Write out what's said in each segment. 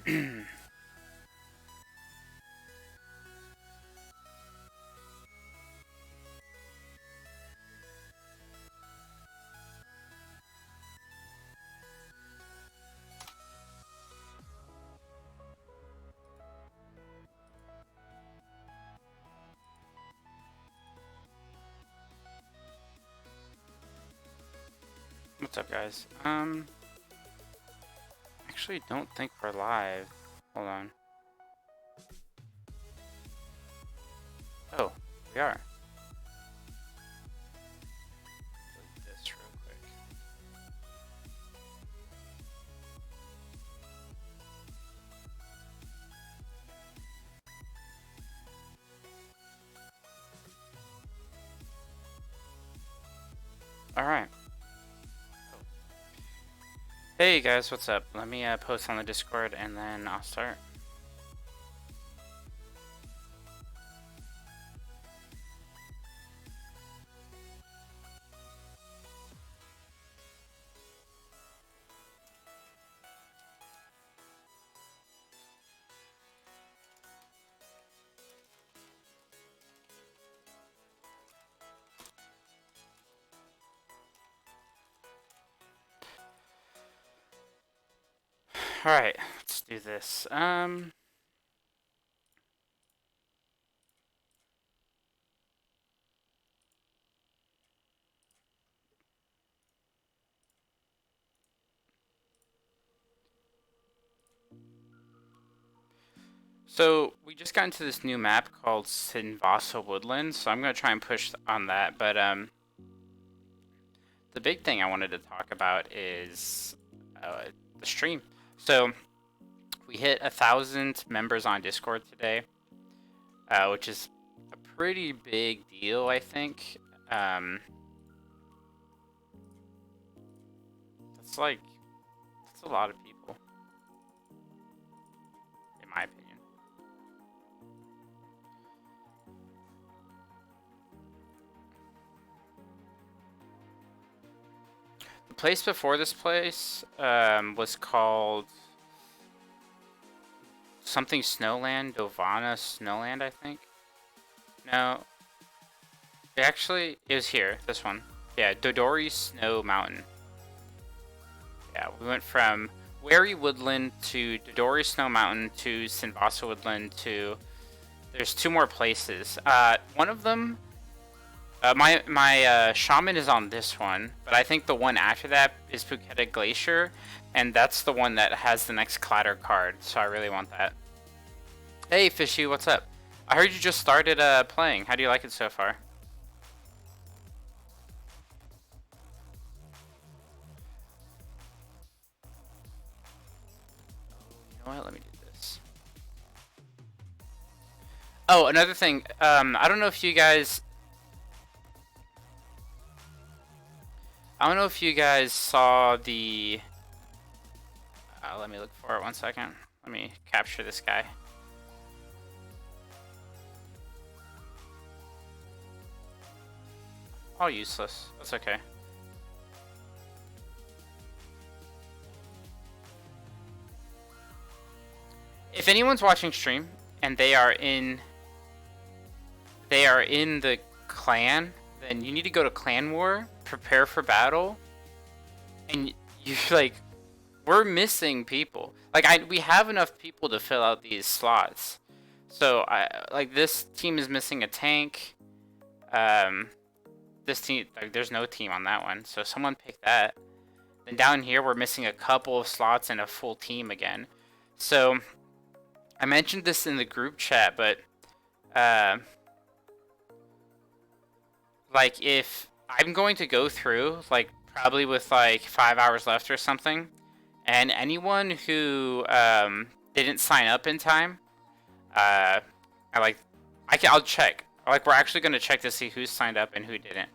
What's up, guys? Actually don't think we're live. Hold on. Oh, we are. Delete this real quick. Alright. Hey guys, what's up? Let me post on the Discord and then I'll start. Alright, let's do this. So we just got into this new map called Sinvasa Woodland, so I'm gonna try and push on that, but the big thing I wanted to talk about is the stream. So we hit 1,000 members on Discord today, which is a pretty big deal, I think. That's a lot of people, in my opinion. The place before this place was called something Snowland, Dovana Snowland, I think. No, actually, it was here, this one. Yeah, Dodori Snow Mountain. Yeah, we went from Wary Woodland to Dodori Snow Mountain to Sinvasa Woodland to... There's 2 more places. One of them... my shaman is on this one, but I think the one after that is Phuket Glacier, and that's the one that has the next Clatter card, so I really want that. Hey Fishy, what's up? I heard you just started playing. How do you like it so far? You know what? Let me do this. Oh, another thing. I don't know if you guys saw the... let me look for it 1 second. Let me capture this guy. All useless. That's okay. If anyone's watching stream and they are in the clan, then you need to go to Clan War, prepare for battle, and you're like, we're missing people. Like we have enough people to fill out these slots. So this team is missing a tank. This team, like, there's no team on that one, so someone pick that. Then down here we're missing a couple of slots and a full team again. So I mentioned this in the group chat, but like if I'm going to go through, like probably with like 5 hours left or something, and anyone who didn't sign up in time, I'll check. Like, we're actually going to check to see who signed up and who didn't.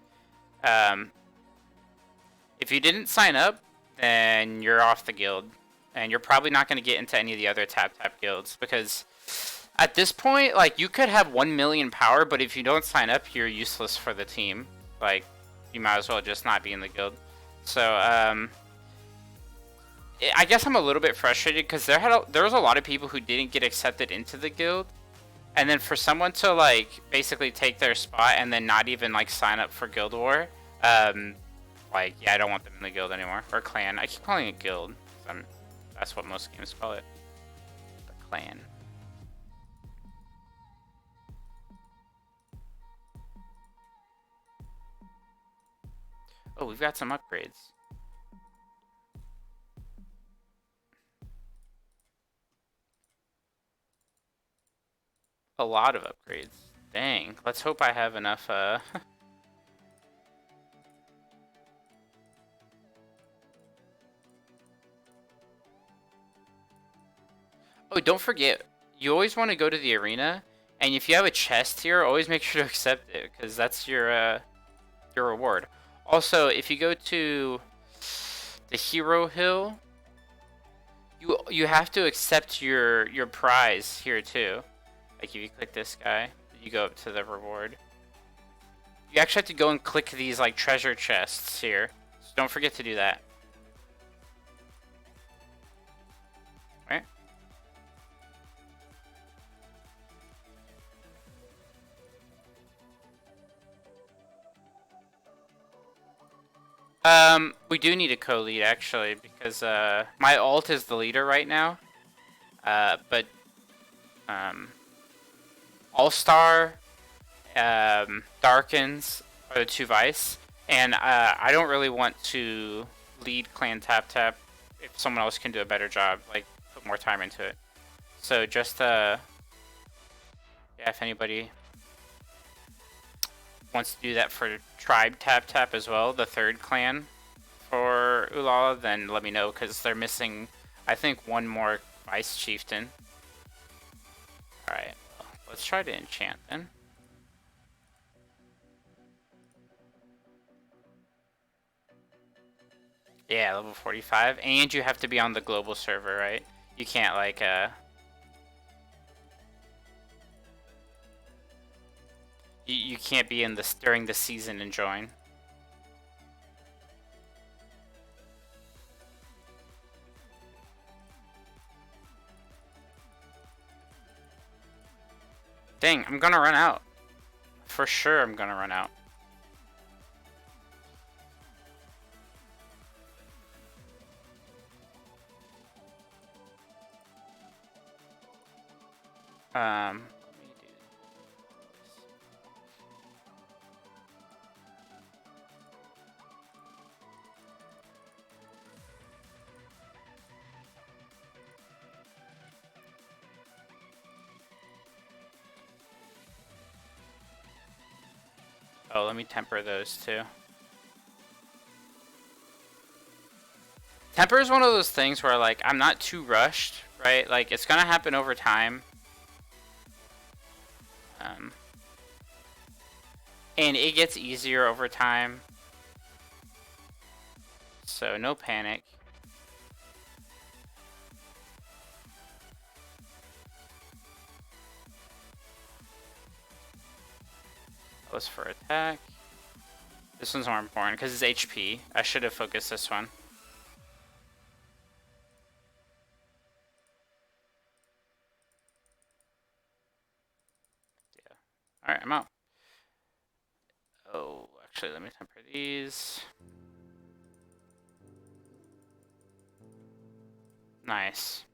If you didn't sign up, then you're off the guild, and you're probably not going to get into any of the other tap guilds, because at this point, like, you could have 1 million power, but if you don't sign up, you're useless for the team. Like, you might as well just not be in the guild. So I guess I'm a little bit frustrated because there was a lot of people who didn't get accepted into the guild, and then for someone to like basically take their spot and then not even like sign up for Guild War, like yeah, I don't want them in the guild anymore, or clan. I keep calling it guild. That's what most games call it, the clan. Oh, we've got some upgrades. A lot of upgrades. Dang. Let's hope I have enough, Oh, don't forget, you always want to go to the arena, and if you have a chest here, always make sure to accept it, because that's your reward. Also, if you go to the Hero Hill, you have to accept your prize here too. Like if you click this guy, you go up to the reward. You actually have to go and click these like treasure chests here. So don't forget to do that. Right? We do need a co-lead actually, because my alt is the leader right now. But All-Star, Darkens are the two Vice, and I don't really want to lead Clan Tap Tap if someone else can do a better job, like put more time into it. So just yeah, if anybody wants to do that for Tribe Tap Tap as well, the third clan for Ulala, then let me know, because they're missing, I think, one more Vice Chieftain. Alright, let's try to enchant then. Yeah, level 45, and you have to be on the global server, right? You can't like you can't be in this during the season and join. Dang, I'm gonna run out. For sure I'm gonna run out. Let me do this. Oh, let me temper those too. Temper is one of those things where like I'm not too rushed, right? Like it's gonna happen over time. And it gets easier over time. So no panic. That was for attack. This one's more important because it's HP. I should have focused this one. Yeah. Alright, I'm out. Oh, actually, let me temper these. Nice.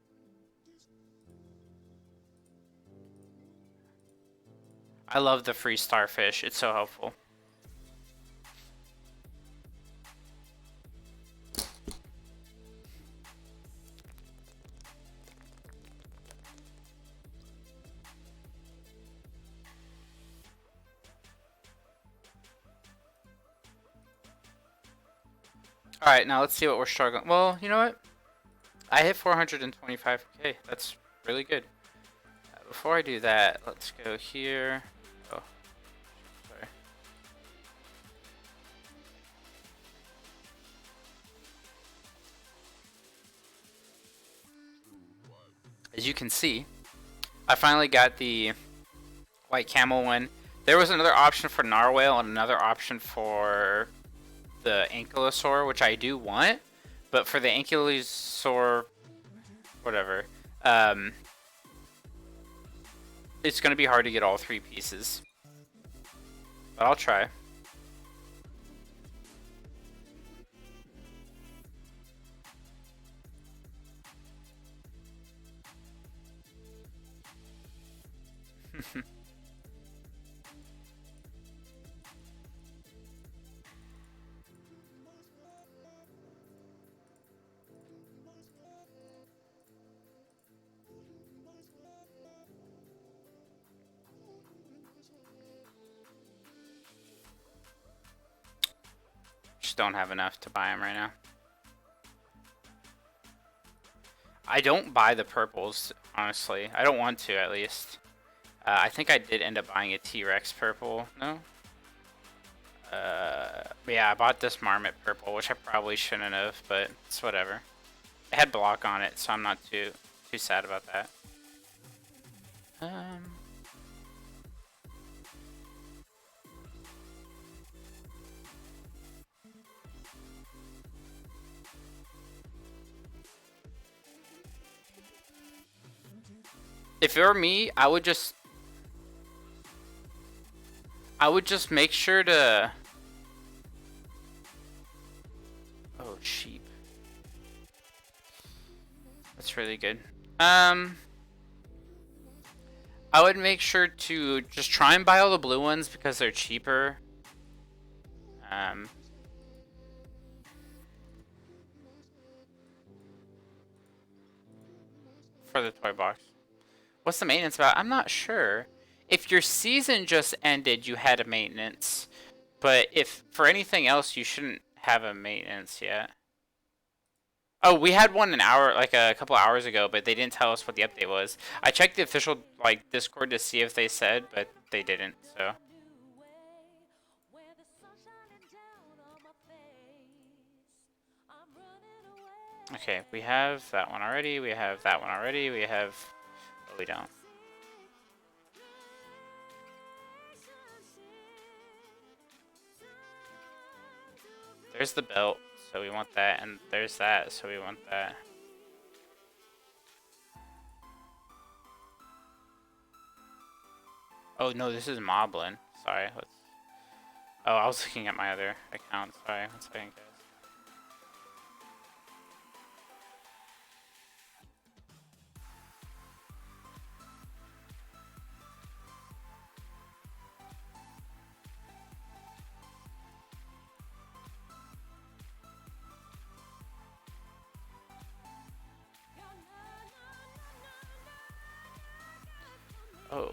I love the free starfish. It's so helpful. Alright, now let's see what we're struggling. Well, you know what? I hit 425k. That's really good. Before I do that, let's go here. Oh, sorry. As you can see, I finally got the white camel one. There was another option for narwhal and another option for the ankylosaur, which I do want, But for the Ankylosaur, whatever, um, it's going to be hard to get all 3 pieces. But I'll try. Just don't have enough to buy them right now. I don't buy the purples, honestly. I don't want to, at least. I think I did end up buying a T-Rex purple. No? Yeah, I bought this Marmot purple, which I probably shouldn't have, but it's whatever. It had block on it, so I'm not too sad about that. If it were me, I would just make sure to... Oh, sheep. That's really good. I would make sure to just try and buy all the blue ones because they're cheaper. For the toy box. What's the maintenance about? I'm not sure. If your season just ended, you had a maintenance. But if for anything else, you shouldn't have a maintenance yet. Oh, we had one an hour, like a couple hours ago, but they didn't tell us what the update was. I checked the official like Discord to see if they said, but they didn't. So. Okay, we have that one already. We have that one already. We have. Oh, we don't. There's the belt, so we want that, and there's that, so we want that. Oh no, this is Moblin. Sorry. Oh, I was looking at my other account. Sorry. One second, guys. Oh.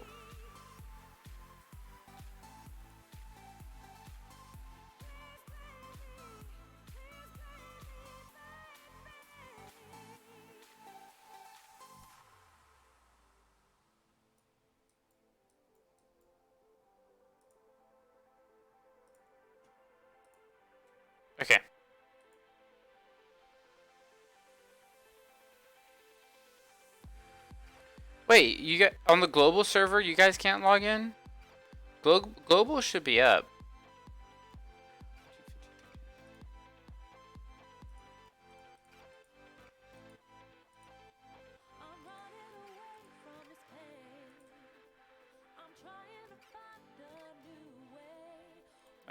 Okay. Wait, you got on the global server, you guys can't log in? Global should be up.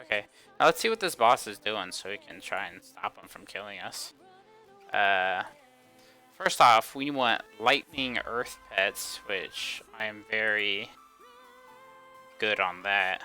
Okay, now let's see what this boss is doing so we can try and stop him from killing us. First off, we want lightning earth pets, which I am very good on that.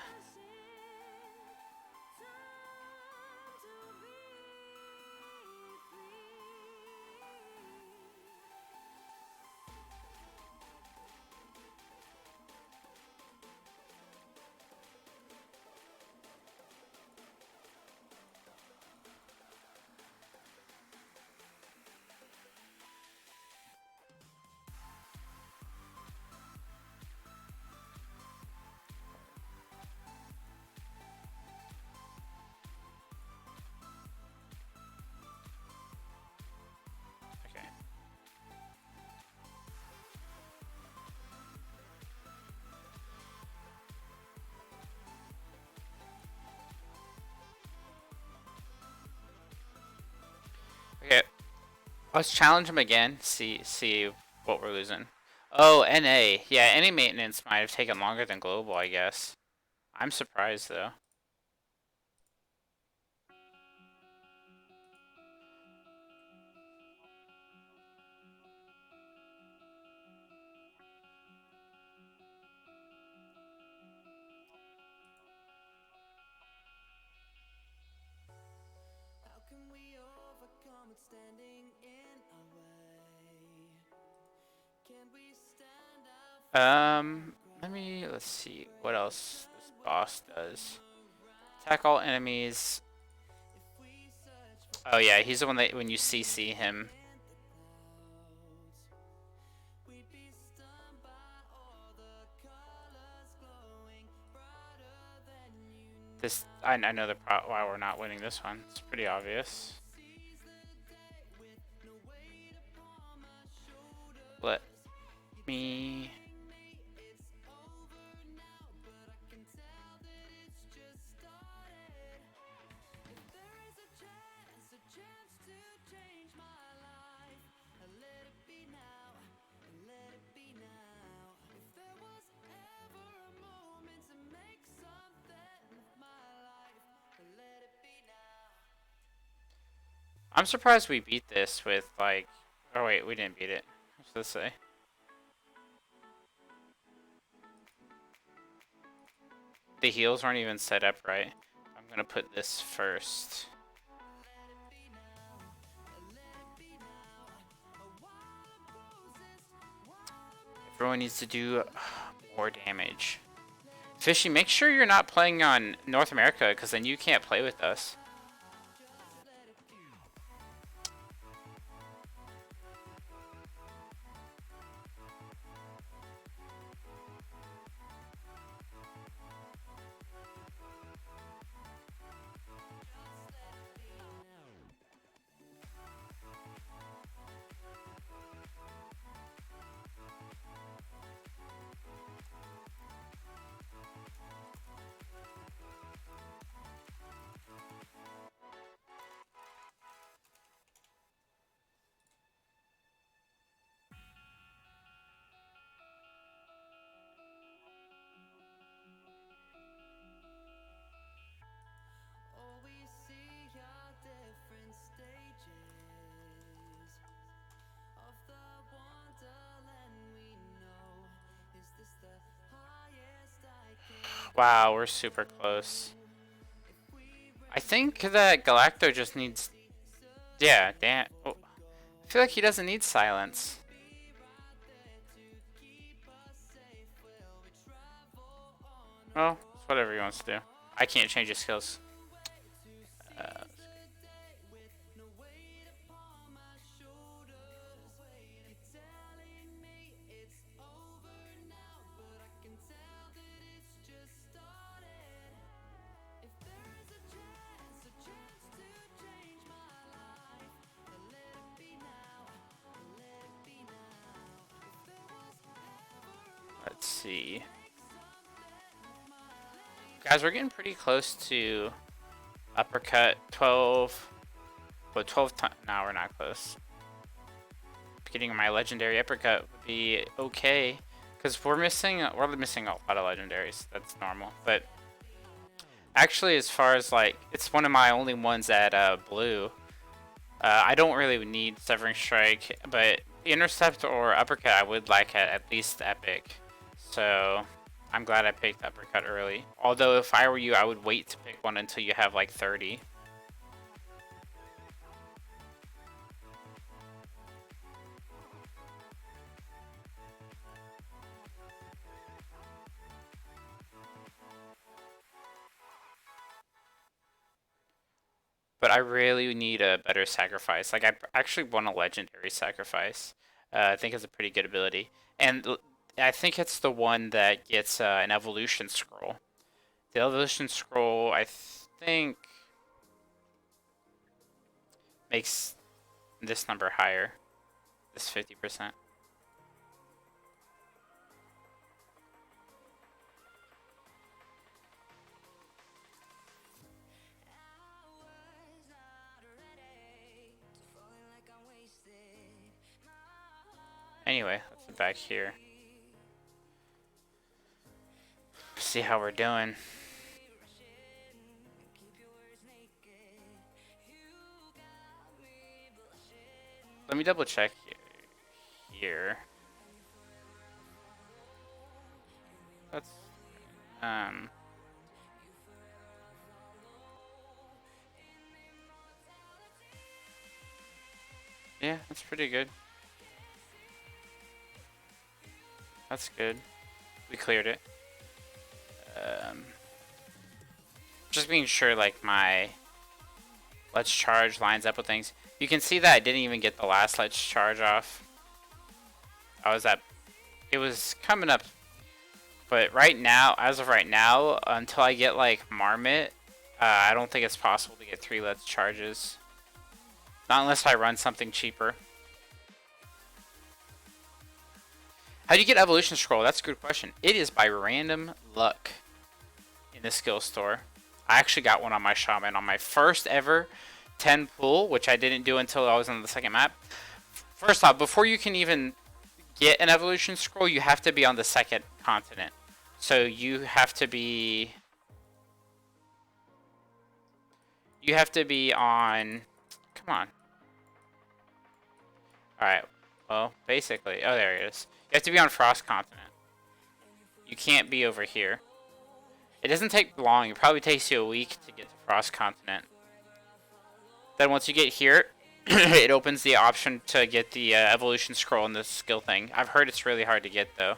Okay, let's challenge him again. See what we're losing. Oh, NA. Yeah, NA maintenance might have taken longer than global, I guess. I'm surprised though. Let's see what else this boss does. Attack all enemies. Oh yeah, he's the one that when you CC him. This I know why we're not winning this one. It's pretty obvious. Let me. I'm surprised we beat this with like. Oh wait, we didn't beat it. What's this say? The heals aren't even set up right. I'm gonna put this first. Everyone needs to do more damage. Fishy, make sure you're not playing on North America, because then you can't play with us. Wow, we're super close. I think that Galacto just needs... Yeah, damn. Oh, I feel like he doesn't need silence. Well, it's whatever he wants to do. I can't change his skills. Let's see. Guys, we're getting pretty close to uppercut 12. But 12 times. No, we're not close. Getting my legendary uppercut would be okay. Because we're missing a lot of legendaries. That's normal. But actually, as far as like, it's one of my only ones at blue. I don't really need Severing Strike, but Intercept or Uppercut I would like at least Epic. So I'm glad I picked Uppercut early. Although if I were you, I would wait to pick one until you have like 30. But I really need a better sacrifice. Like, I actually want a legendary sacrifice. I think it's a pretty good ability. And I think it's the one that gets an evolution scroll. The evolution scroll, I think, makes this number higher. This 50%. Anyway, let's get back here. See how we're doing. Let me double check here. That's yeah, that's pretty good. That's good. We cleared it. Just being sure like my let's charge lines up with things. You can see that I didn't even get the last let's charge off. I was at, it was coming up, but right now, as of right now, until I get like Marmot, I don't think it's possible to get 3 let's charges. Not unless I run something cheaper. How do you get evolution scroll? That's a good question. It is by random luck in the skill store. I actually got one on my shaman on my first ever 10 pull, which I didn't do until I was on the second map. First off, before you can even get an evolution scroll, you have to be on the second continent. So you have to be on, come on. Alright, well, basically, oh, there it is. You have to be on Frost Continent. You can't be over here. It doesn't take long. It probably takes you a week to get to Frost Continent. Then once you get here, it opens the option to get the evolution scroll and the skill thing. I've heard it's really hard to get, though.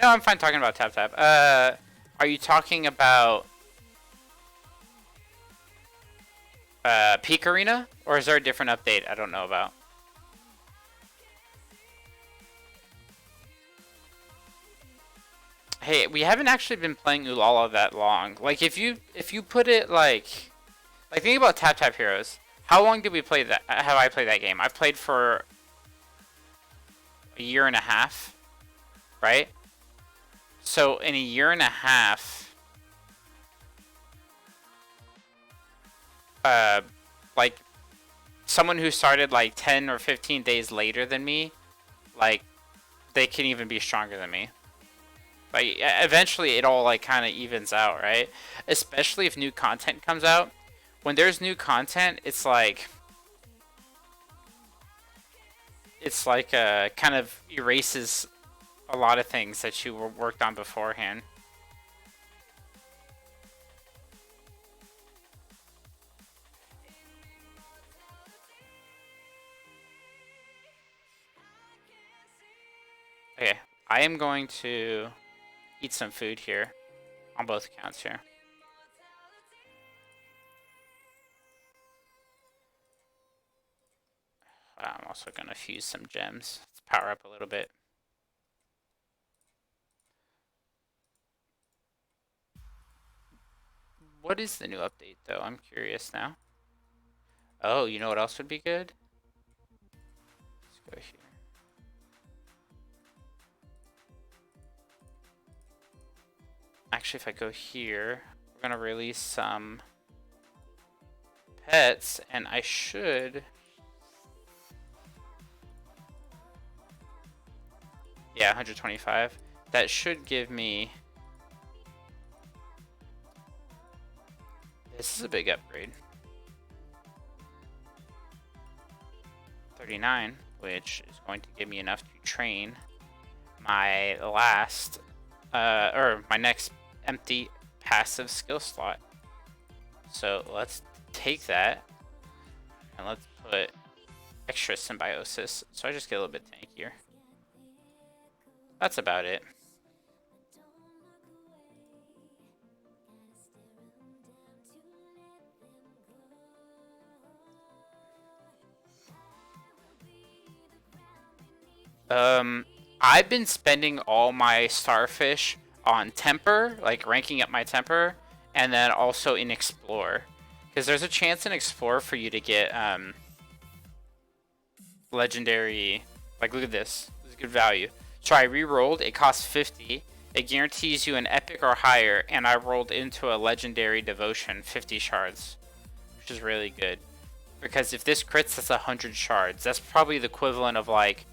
No, I'm fine talking about Tap Tap. Are you talking about Peak Arena? Or is there a different update I don't know about? Hey, we haven't actually been playing Ulala that long. Like, if you put it like think about Tap Tap Heroes. How long did we play that? Have I played that game? I've played for a year and a half, right? So in a year and a half, like someone who started like 10 or 15 days later than me, like they can even be stronger than me. Like eventually it all like kind of evens out, right? Especially if new content comes out. When there's new content, it's like kind of erases a lot of things that you worked on beforehand. Okay, I am going to eat some food here on both accounts here. I'm also going to fuse some gems. Let's power up a little bit. What is the new update, though? I'm curious now. Oh, you know what else would be good? Let's go here. Actually, if I go here, we're going to release some pets, and I should... Yeah, 125. That should give me... This is a big upgrade. 39, which is going to give me enough to train my last, or my next empty passive skill slot. So let's take that and let's put extra symbiosis. So I just get a little bit tankier. That's about it. I've been spending all my starfish on temper, like ranking up my temper, and then also in explore, because there's a chance in explore for you to get legendary. Like, look at this. This is good value. So I re-rolled. It costs 50. It guarantees you an epic or higher, and I rolled into a legendary devotion, 50 shards, which is really good. Because if this crits, that's 100 shards. That's probably the equivalent of like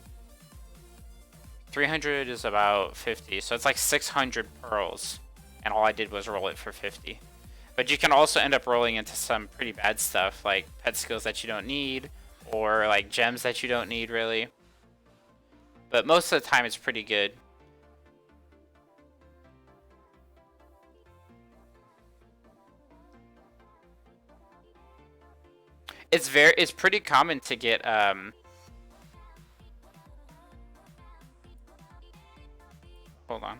300 is about 50, so it's like 600 pearls. And all I did was roll it for 50. But you can also end up rolling into some pretty bad stuff, like pet skills that you don't need, or like gems that you don't need, really. But most of the time, it's pretty good. It's pretty common to get hold on.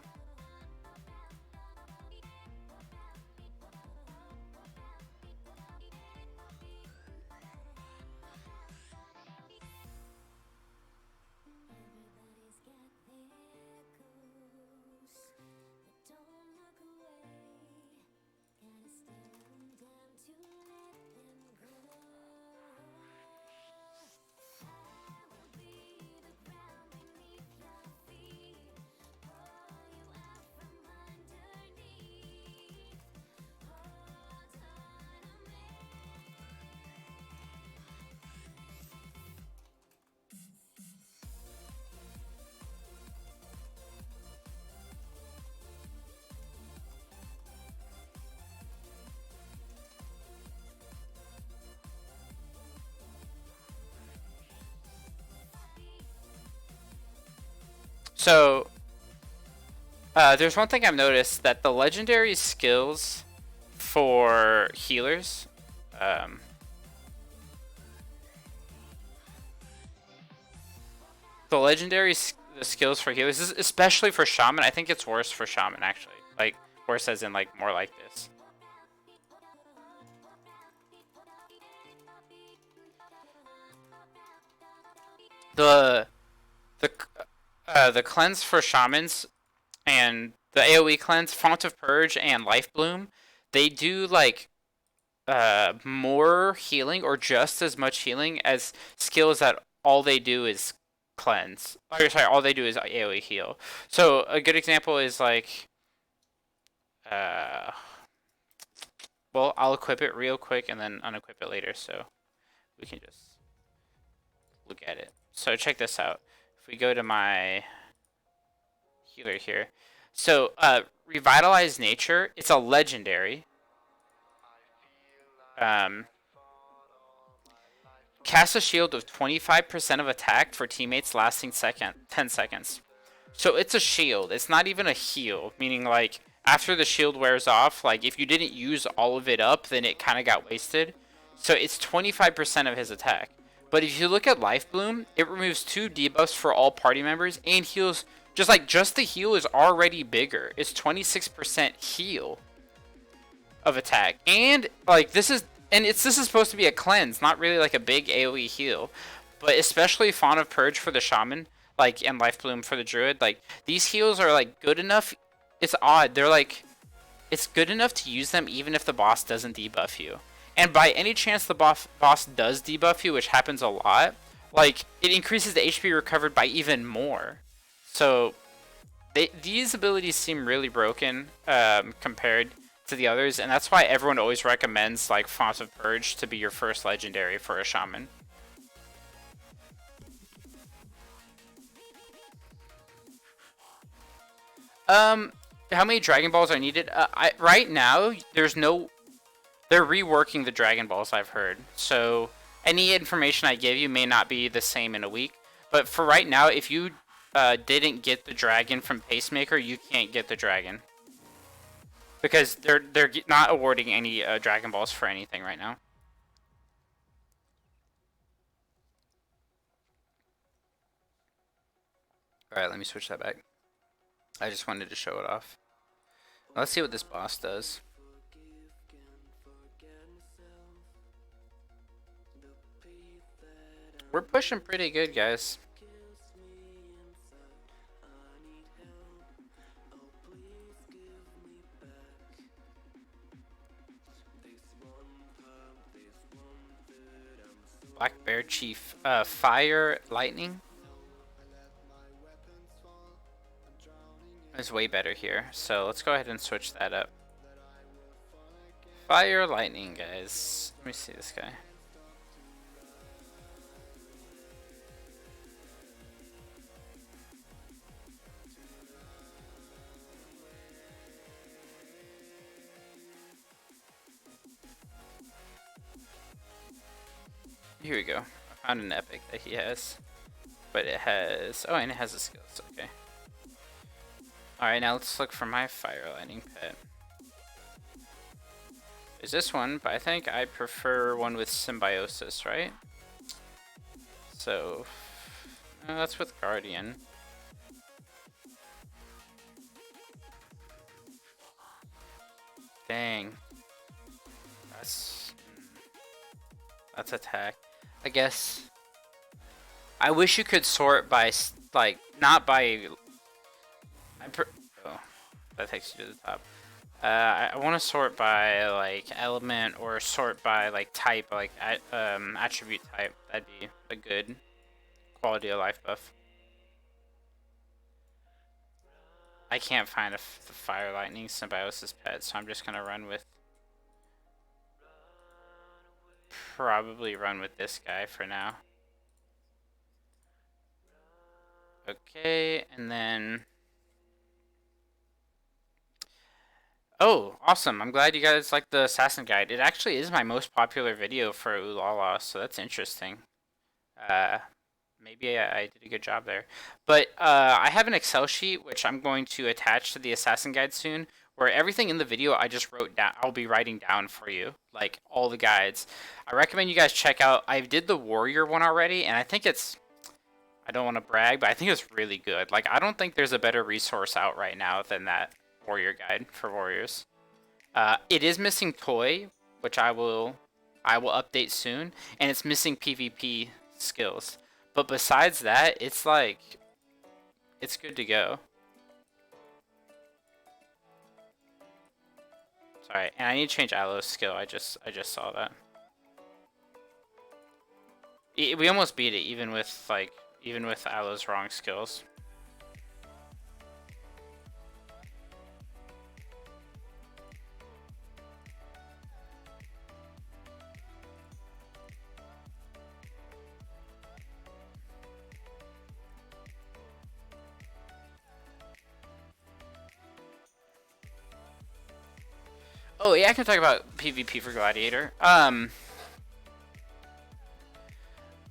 So, there's one thing I've noticed that the legendary skills for healers, the legendary the skills for healers, especially for shaman, I think it's worse for shaman actually. Like worse as in like more like this. The the cleanse for shamans and the AoE cleanse, Font of Purge, and Life Bloom, they do like more healing or just as much healing as skills that all they do is cleanse. Or sorry, all they do is AoE heal. So a good example is like, uh, well, I'll equip it real quick and then unequip it later, so we can just look at it. So check this out. If we go to my healer here, so Revitalize Nature, it's a legendary. Cast a shield of 25% of attack for teammates lasting 10 seconds. So it's a shield. It's not even a heal, meaning like after the shield wears off, like if you didn't use all of it up, then it kind of got wasted. So it's 25% of his attack. But if you look at Life Bloom, it removes 2 debuffs for all party members and heals just the heal is already bigger. It's 26% heal of attack. And like this is supposed to be a cleanse, not really like a big AoE heal. But especially Font of Purge for the shaman, like, and Life Bloom for the druid, like these heals are like good enough. It's odd. They're like, it's good enough to use them even if the boss doesn't debuff you. And by any chance the boss does debuff you, which happens a lot, like it increases the HP recovered by even more. So these abilities seem really broken compared to the others, and that's why everyone always recommends like Font of Purge to be your first legendary for a shaman. How many Dragon Balls are needed? Right now, there's no. They're reworking the Dragon Balls, I've heard. So any information I give you may not be the same in a week. But for right now, if you didn't get the dragon from Pacemaker, you can't get the dragon. Because they're not awarding any Dragon Balls for anything right now. Alright, let me switch that back. I just wanted to show it off. Let's see what this boss does. We're pushing pretty good, guys. Black Bear Chief. Fire Lightning is way better here. So let's go ahead and switch that up. Fire Lightning, guys. Let me see this guy. Here we go. I found an epic that he has. But it has... Oh, and it has the skills. Okay. Alright, now let's look for my fire lightning pet. There's this one, but I think I prefer one with symbiosis, right? So... that's with Guardian. Dang. That's attack. I guess... I wish you could sort by, like, not by... oh, that takes you to the top. I want to sort by, like, element or sort by, like, type, like, attribute type. That'd be a good quality of life buff. I can't find the fire lightning symbiosis pet, so I'm just gonna run with... Probably run with this guy for now. Okay, and then... Oh, awesome. I'm glad you guys like the Assassin Guide. It actually is my most popular video for Ulala, so that's interesting. Maybe I did a good job there. But I have an Excel sheet, which I'm going to attach to the Assassin Guide soon, where everything in the video I just wrote down, I'll be writing down for you, like all the guides. I recommend you guys check out, I did the Warrior one already, and I think it's... I don't want to brag, but I think it's really good. Like, I don't think there's a better resource out right now than that Warrior guide for Warriors. It is missing Toy, which I will update soon, and it's missing PvP skills. But besides that, it's like, it's good to go. Sorry, and I need to change Aloe's skill. I just saw that. We almost beat it, even with Aloe's wrong skills. Oh yeah, I can talk about PvP for Gladiator.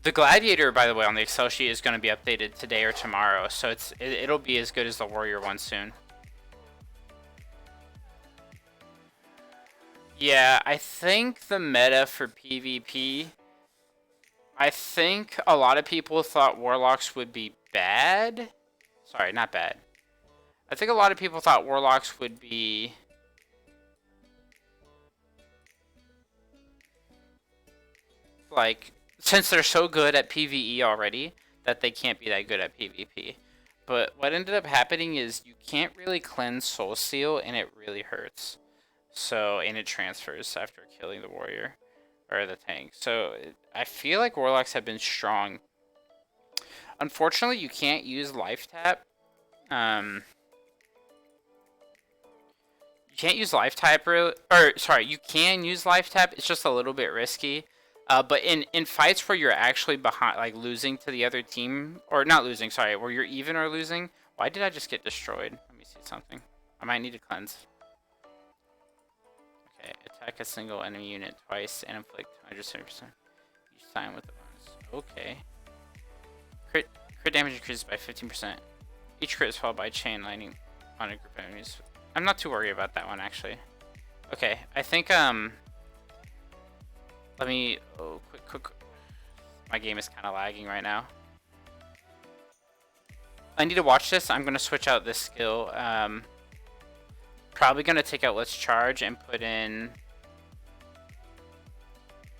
The Gladiator, by the way, on the Excel sheet is going to be updated today or tomorrow, so it'll be as good as the Warrior one soon. Yeah, I think the meta for PvP... I think a lot of people thought Warlocks would be bad. Sorry, not bad. I think a lot of people thought Warlocks would be... like... since they're so good at PvE already, that they can't be that good at PvP. But what ended up happening is you can't really cleanse Soul Seal, and it really hurts. So, and it transfers after killing the warrior, or the tank. So, I feel like Warlocks have been strong. Unfortunately, you can't use Life Tap. You can't use Life Tap, or sorry, you can use Life Tap, it's just a little bit risky. But in fights where you're actually behind, like losing to the other team, or not losing, sorry, where you're even or losing. Why did I just get destroyed? Let me see something. I might need to cleanse. Okay, attack a single enemy unit twice and inflict 170% each time with the bonus. Okay. Crit damage increases by 15%. Each crit is followed by chain lightning on a group of enemies. I'm not too worried about that one actually. Okay, I think let me... oh, quick. My game is kind of lagging right now. I need to watch this. I'm going to switch out this skill. Probably going to take out Let's Charge and put in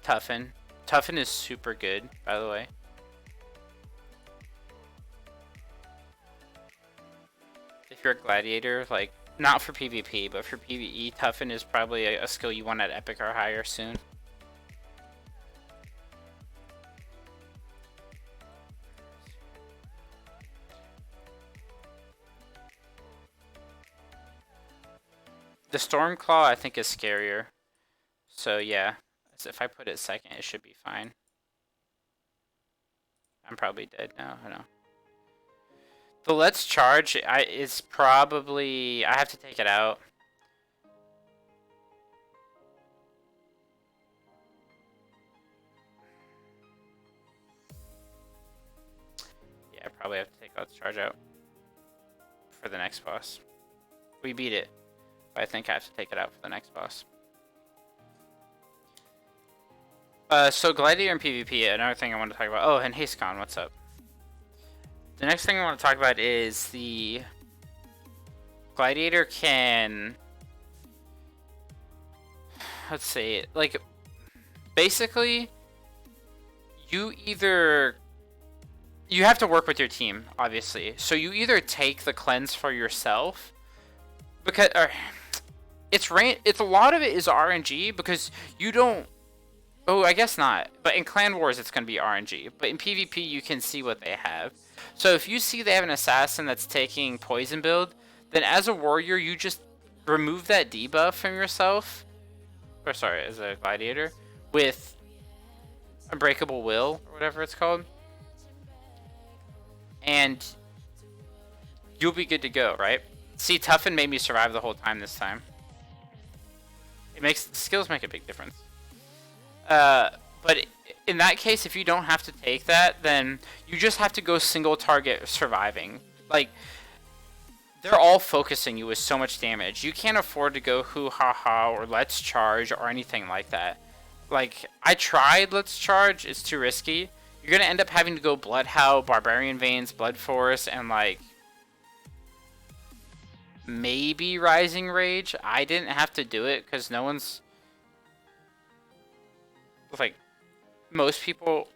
Toughen. Toughen is super good, by the way. If you're a Gladiator, like, not for PvP, but for PvE, Toughen is probably a skill you want at Epic or higher soon. The Stormclaw, I think, is scarier. So, yeah. So if I put it second, it should be fine. I'm probably dead now. I know. The Let's Charge is probably... I have to take it out. let's charge out for the next boss. We beat it, but I think I have to take it out for the next boss. So Gladiator and PvP, another thing I want to talk about. Oh, and HasteCon, what's up? The next thing I want to talk about is the Gladiator can... Let's see, like, basically, you have to work with your team, obviously. So you either take the cleanse for yourself, because it's a lot of it is RNG because you don't. Oh, I guess not. But in Clan Wars, it's going to be RNG. But in PvP, you can see what they have. So if you see they have an assassin that's taking poison build, then as a warrior, you just remove that debuff from yourself. Or sorry, as a gladiator, with Unbreakable Will, or whatever it's called. And you'll be good to go, right? See, Toughen made me survive the whole time this time. Skills make a big difference. But in that case, if you don't have to take that, then you just have to go single target surviving. Like, they're all focusing you with so much damage. You can't afford to go hoo-ha-ha or let's charge or anything like that. Like, I tried let's charge, it's too risky. You're going to end up having to go Bloodhowl, Barbarian Veins, Blood Force, and like, maybe Rising Rage. I didn't have to do it because no one's... Like, most people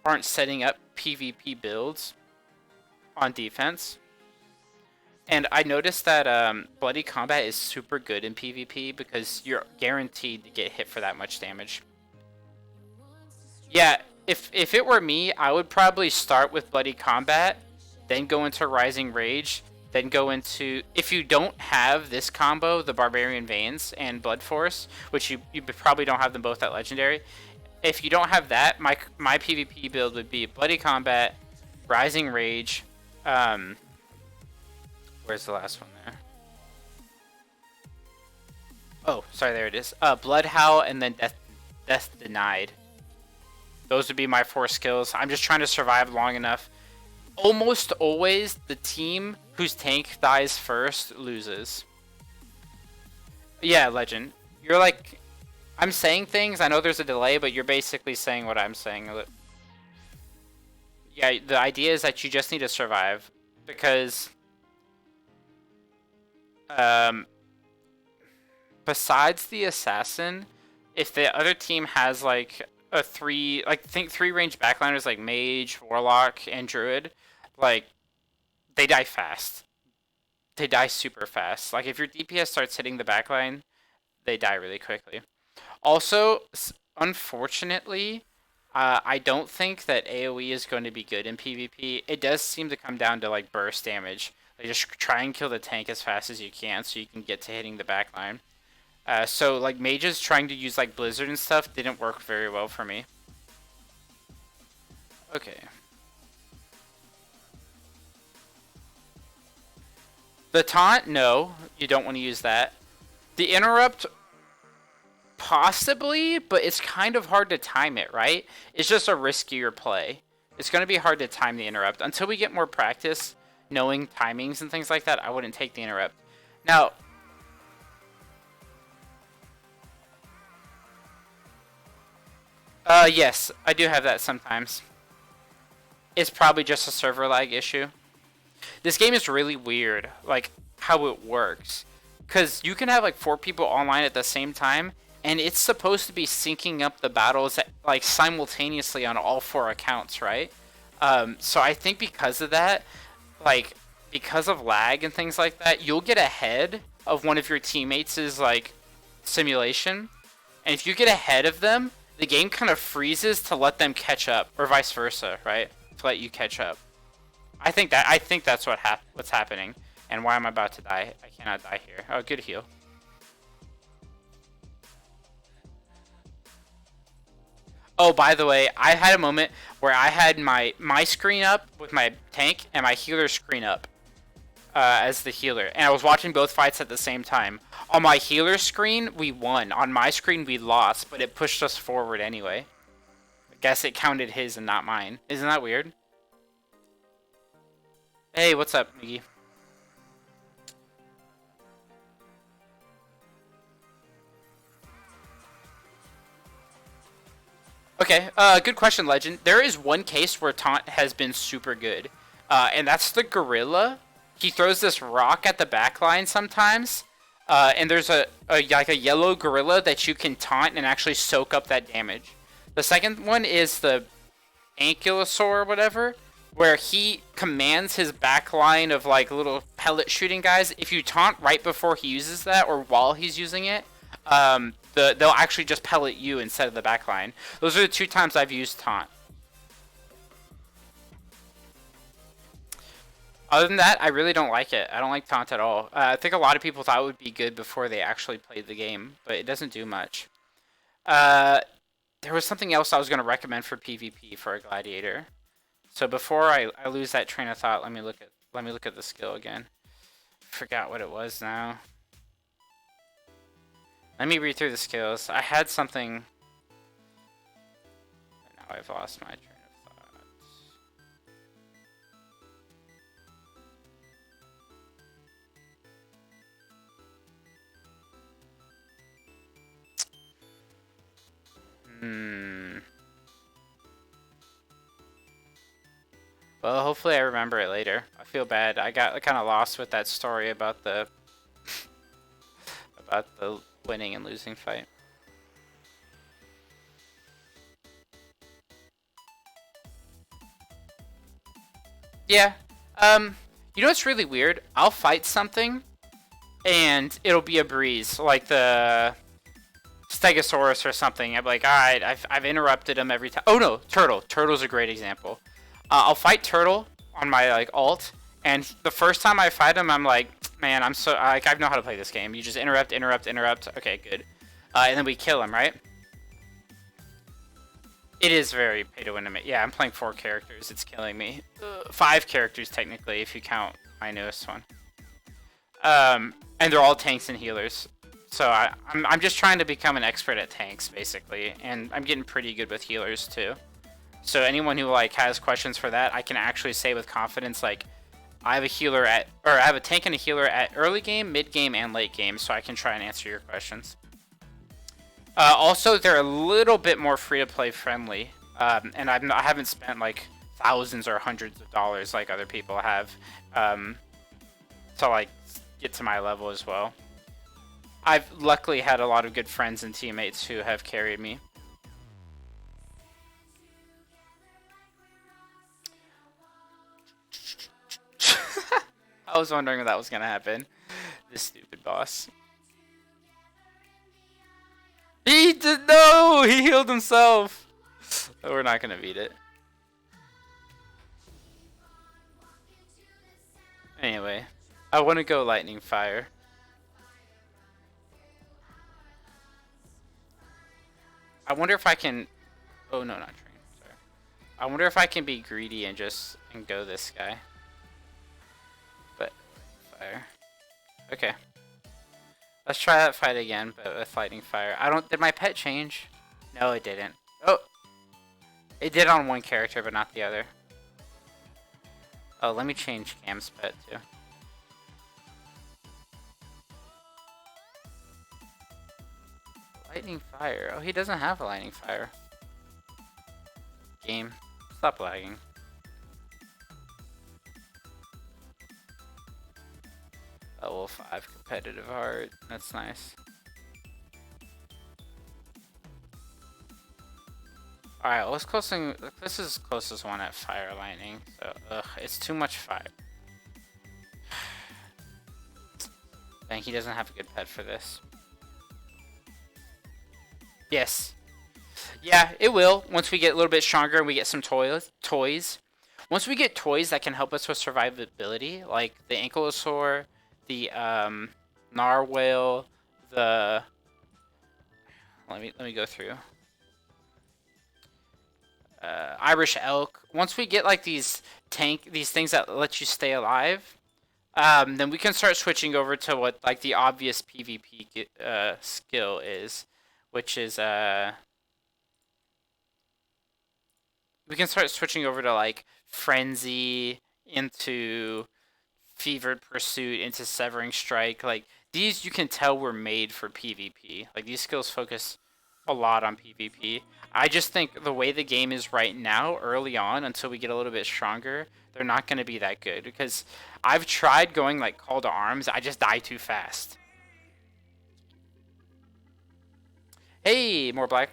aren't setting up PvP builds on defense. And I noticed that Bloody Combat is super good in PvP because you're guaranteed to get hit for that much damage. Yeah, if it were me, I would probably start with Bloody Combat, then go into Rising Rage, then go into... If you don't have this combo, the Barbarian Veins and Blood Force, which you probably don't have them both at Legendary... If you don't have that, my PvP build would be Bloody Combat, Rising Rage, where's the last one there? Oh, sorry, there it is. Bloodhowl and then Death Denied. Those would be my 4 skills. I'm just trying to survive long enough. Almost always, the team whose tank dies first loses. Yeah, Legend. You're like... I'm saying things, I know there's a delay, but you're basically saying what I'm saying. Yeah, the idea is that you just need to survive. Because... besides the assassin, if the other team has like a 3... Like, think 3 range backliners like Mage, Warlock, and Druid, like, they die fast. They die super fast. Like, if your DPS starts hitting the backline, they die really quickly. Also, unfortunately, I don't think that AoE is going to be good in PvP. It does seem to come down to like burst damage. Like, just try and kill the tank as fast as you can so you can get to hitting the backline. So like mages trying to use like Blizzard and stuff didn't work very well for me. Okay. The taunt, no, you don't want to use that. The interrupt... Possibly, but it's kind of hard to time it, right? It's just a riskier play. It's going to be hard to time the interrupt. Until we get more practice knowing timings and things like that, I wouldn't take the interrupt. Now, yes, I do have that sometimes. It's probably just a server lag issue. This game is really weird, like, how it works. Because you can have, like, 4 people online at the same time, and it's supposed to be syncing up the battles like simultaneously on all 4 accounts, right? So I think because of that, like because of lag and things like that, you'll get ahead of one of your teammates' like simulation, and if you get ahead of them, the game kind of freezes to let them catch up, or vice versa, right? To let you catch up. I think that's what's happening, and why I'm about to die. I cannot die here. Oh, good heal. Oh, by the way, I had a moment where I had my screen up with my tank and my healer screen up as the healer. And I was watching both fights at the same time. On my healer screen, we won. On my screen, we lost, but it pushed us forward anyway. I guess it counted his and not mine. Isn't that weird? Hey, what's up, Miggy? Okay, good question, Legend. There is one case where taunt has been super good, and that's the gorilla. He throws this rock at the backline sometimes, and there's like a yellow gorilla that you can taunt and actually soak up that damage. The second one is the ankylosaur or whatever, where he commands his backline of like little pellet shooting guys. If you taunt right before he uses that or while he's using it, they'll actually just pellet you instead of the backline. Those are the two times I've used taunt. Other than that, I really don't like it. I don't like taunt at all. I think a lot of people thought it would be good before they actually played the game, but it doesn't do much. Uh, there was something else I was going to recommend for PvP for a gladiator. So before I lose that train of thought, let me look at the skill again. Forgot what it was now. Let me read through the skills. I had something. Now I've lost my train of thought. Well, hopefully I remember it later. I feel bad. I got kind of lost with that story about the about the winning and losing fight. Yeah. You know what's really weird? I'll fight something, and it'll be a breeze, like the Stegosaurus or something. I'm like, all right, I've interrupted him every time. Oh no, Turtle. Turtle's a great example. I'll fight Turtle on my like alt, and the first time I fight him, I'm like, man, I'm so like I know how to play this game. You just interrupt, interrupt, interrupt. Okay, good. And then we kill him, right? It is very pay to win to me. Yeah, I'm playing 4 characters. It's killing me. 5 characters technically, if you count my newest one. And they're all tanks and healers. So I'm just trying to become an expert at tanks, basically, and I'm getting pretty good with healers too. So anyone who like has questions for that, I can actually say with confidence, like, I have a healer at, or I have a tank and a healer at early game, mid game, and late game, so I can try and answer your questions. Also, they're a little bit more free to play friendly, and I haven't spent like thousands or hundreds of dollars like other people have to like get to my level as well. I've luckily had a lot of good friends and teammates who have carried me. I was wondering if that was gonna happen. This stupid boss. He did no. He healed himself. We're not gonna beat it. Anyway, I want to go lightning fire. I wonder if I can. Oh no, not train. Sorry. I wonder if I can be greedy and just go this guy. But fire. Okay. Let's try that fight again, but with lightning fire. I don't. Did my pet change? No, it didn't. Oh, it did on one character, but not the other. Oh, let me change Cam's pet too. Lightning fire. Oh, he doesn't have a lightning fire. Game, stop lagging. Level 5 competitive heart. That's nice. Alright, let's closing. This is closest one at fire lightning. So, it's too much fire. Dang, he doesn't have a good pet for this. Yes. Yeah, it will. Once we get a little bit stronger and we get some toys. Once we get toys that can help us with survivability, like the ankylosaur, the narwhal, the let me go through. Irish elk. Once we get like these things that let you stay alive, then we can start switching over to what like the obvious PvP skill is, which is we can start switching over to like frenzy, into Fevered Pursuit, into Severing Strike. Like, these you can tell were made for PvP. Like, these skills focus a lot on PvP. I just think the way the game is right now, early on, until we get a little bit stronger, they're not going to be that good. Because I've tried going, like, Call to Arms, I just die too fast. Hey, more black.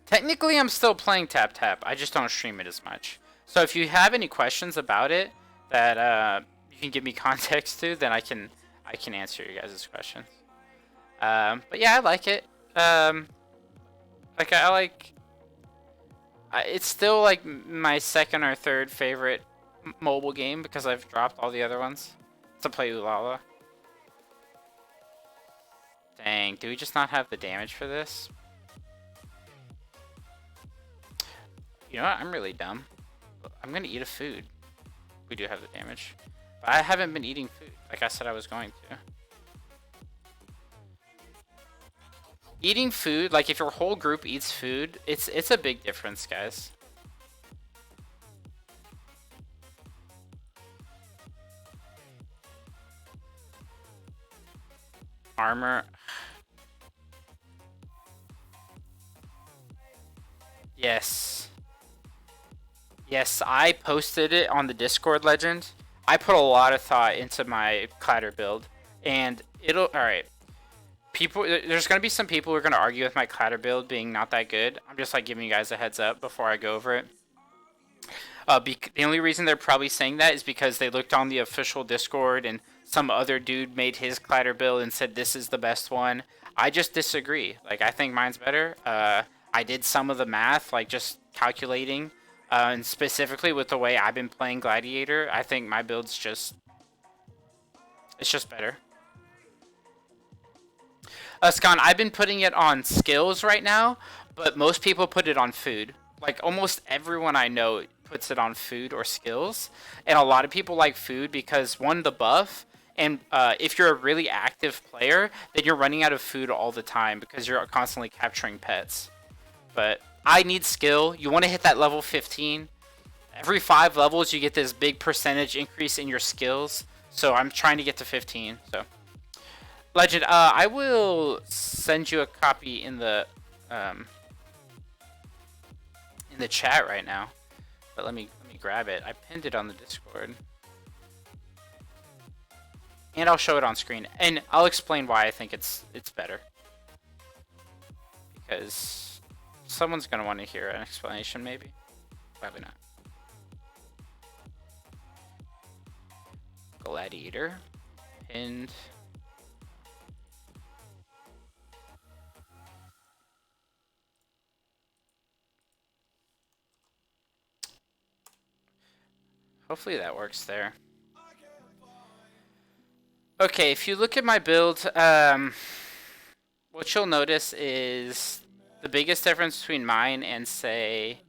Technically, I'm still playing Tap Tap. I just don't stream it as much. So if you have any questions about it that you can give me context to, then I can answer you guys' questions. But yeah, I like it. Like I like. It's still like my second or third favorite mobile game because I've dropped all the other ones to play Ulala. Dang, do we just not have the damage for this? You know what? I'm really dumb. I'm gonna eat a food. We do have the damage. But I haven't been eating food like I said I was going to. Eating food, like if your whole group eats food, it's a big difference, guys. Armor. Yes. Yes, I posted it on the Discord legend. I put a lot of thought into my Clatter build, and it'll. All right, people. There's gonna be some people who are gonna argue with my Clatter build being not that good. I'm just like giving you guys a heads up before I go over it. The only reason they're probably saying that is because they looked on the official Discord and some other dude made his Clatter build and said this is the best one. I just disagree. Like I think mine's better. I did some of the math, like just calculating, and specifically with the way I've been playing Gladiator, I think my build's it's just better. Scon, I've been putting it on skills right now, but most people put it on food. Like almost everyone I know puts it on food or skills, and a lot of people like food because one, the buff, and if you're a really active player, then you're running out of food all the time because you're constantly capturing pets. But I need skill. You want to hit that level 15. Every 5 levels, you get this big percentage increase in your skills. So I'm trying to get to 15. So, Legend, I will send you a copy in the chat right now. But let me grab it. I pinned it on the Discord, and I'll show it on screen, and I'll explain why I think it's better. Because someone's gonna want to hear an explanation, maybe. Probably not. Gladiator. Pinned. Hopefully that works there. Okay, if you look at my build, what you'll notice is the biggest difference between mine and, say,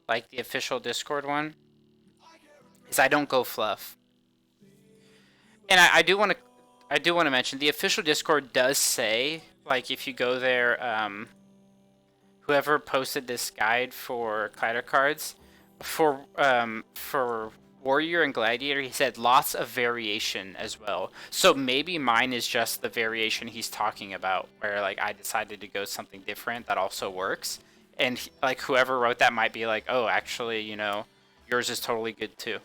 like the official Discord one is I don't go fluff. And I do want to mention the official Discord does say, like, if you go there, whoever posted this guide for Clatter cards for Warrior and Gladiator, he said lots of variation as well. So maybe mine is just the variation he's talking about, where like I decided to go something different that also works, and like whoever wrote that might be like, oh, actually, yours is totally good too.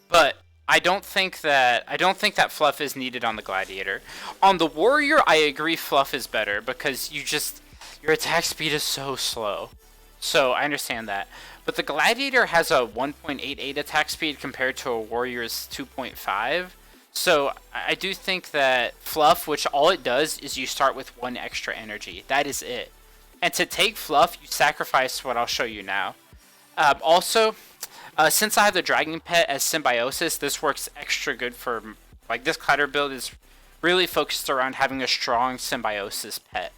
But I don't think that fluff is needed on the Gladiator. On the Warrior, I agree fluff is better because your attack speed is so slow. So I understand that. But the Gladiator has a 1.88 attack speed compared to a Warrior's 2.5. So I do think that fluff, which all it does is you start with 1 extra energy. That is it. And to take fluff, you sacrifice what I'll show you now. Also, since I have the Dragon Pet as Symbiosis, this works extra good for, like, this Clatter build is really focused around having a strong Symbiosis pet.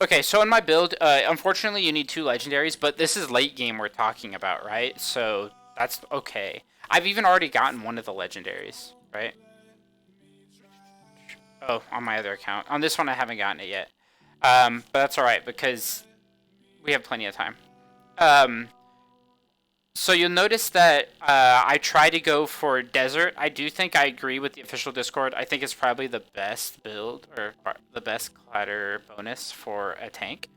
Okay, so in my build, unfortunately you need 2 legendaries, but this is late game we're talking about, right? So that's okay. I've even already gotten one of the legendaries, right? Oh, on my other account. On this one I haven't gotten it yet. But that's alright because we have plenty of time. So you'll notice that I try to go for desert. I do think I agree with the official Discord. I think it's probably the best build or the best clatter bonus for a tank.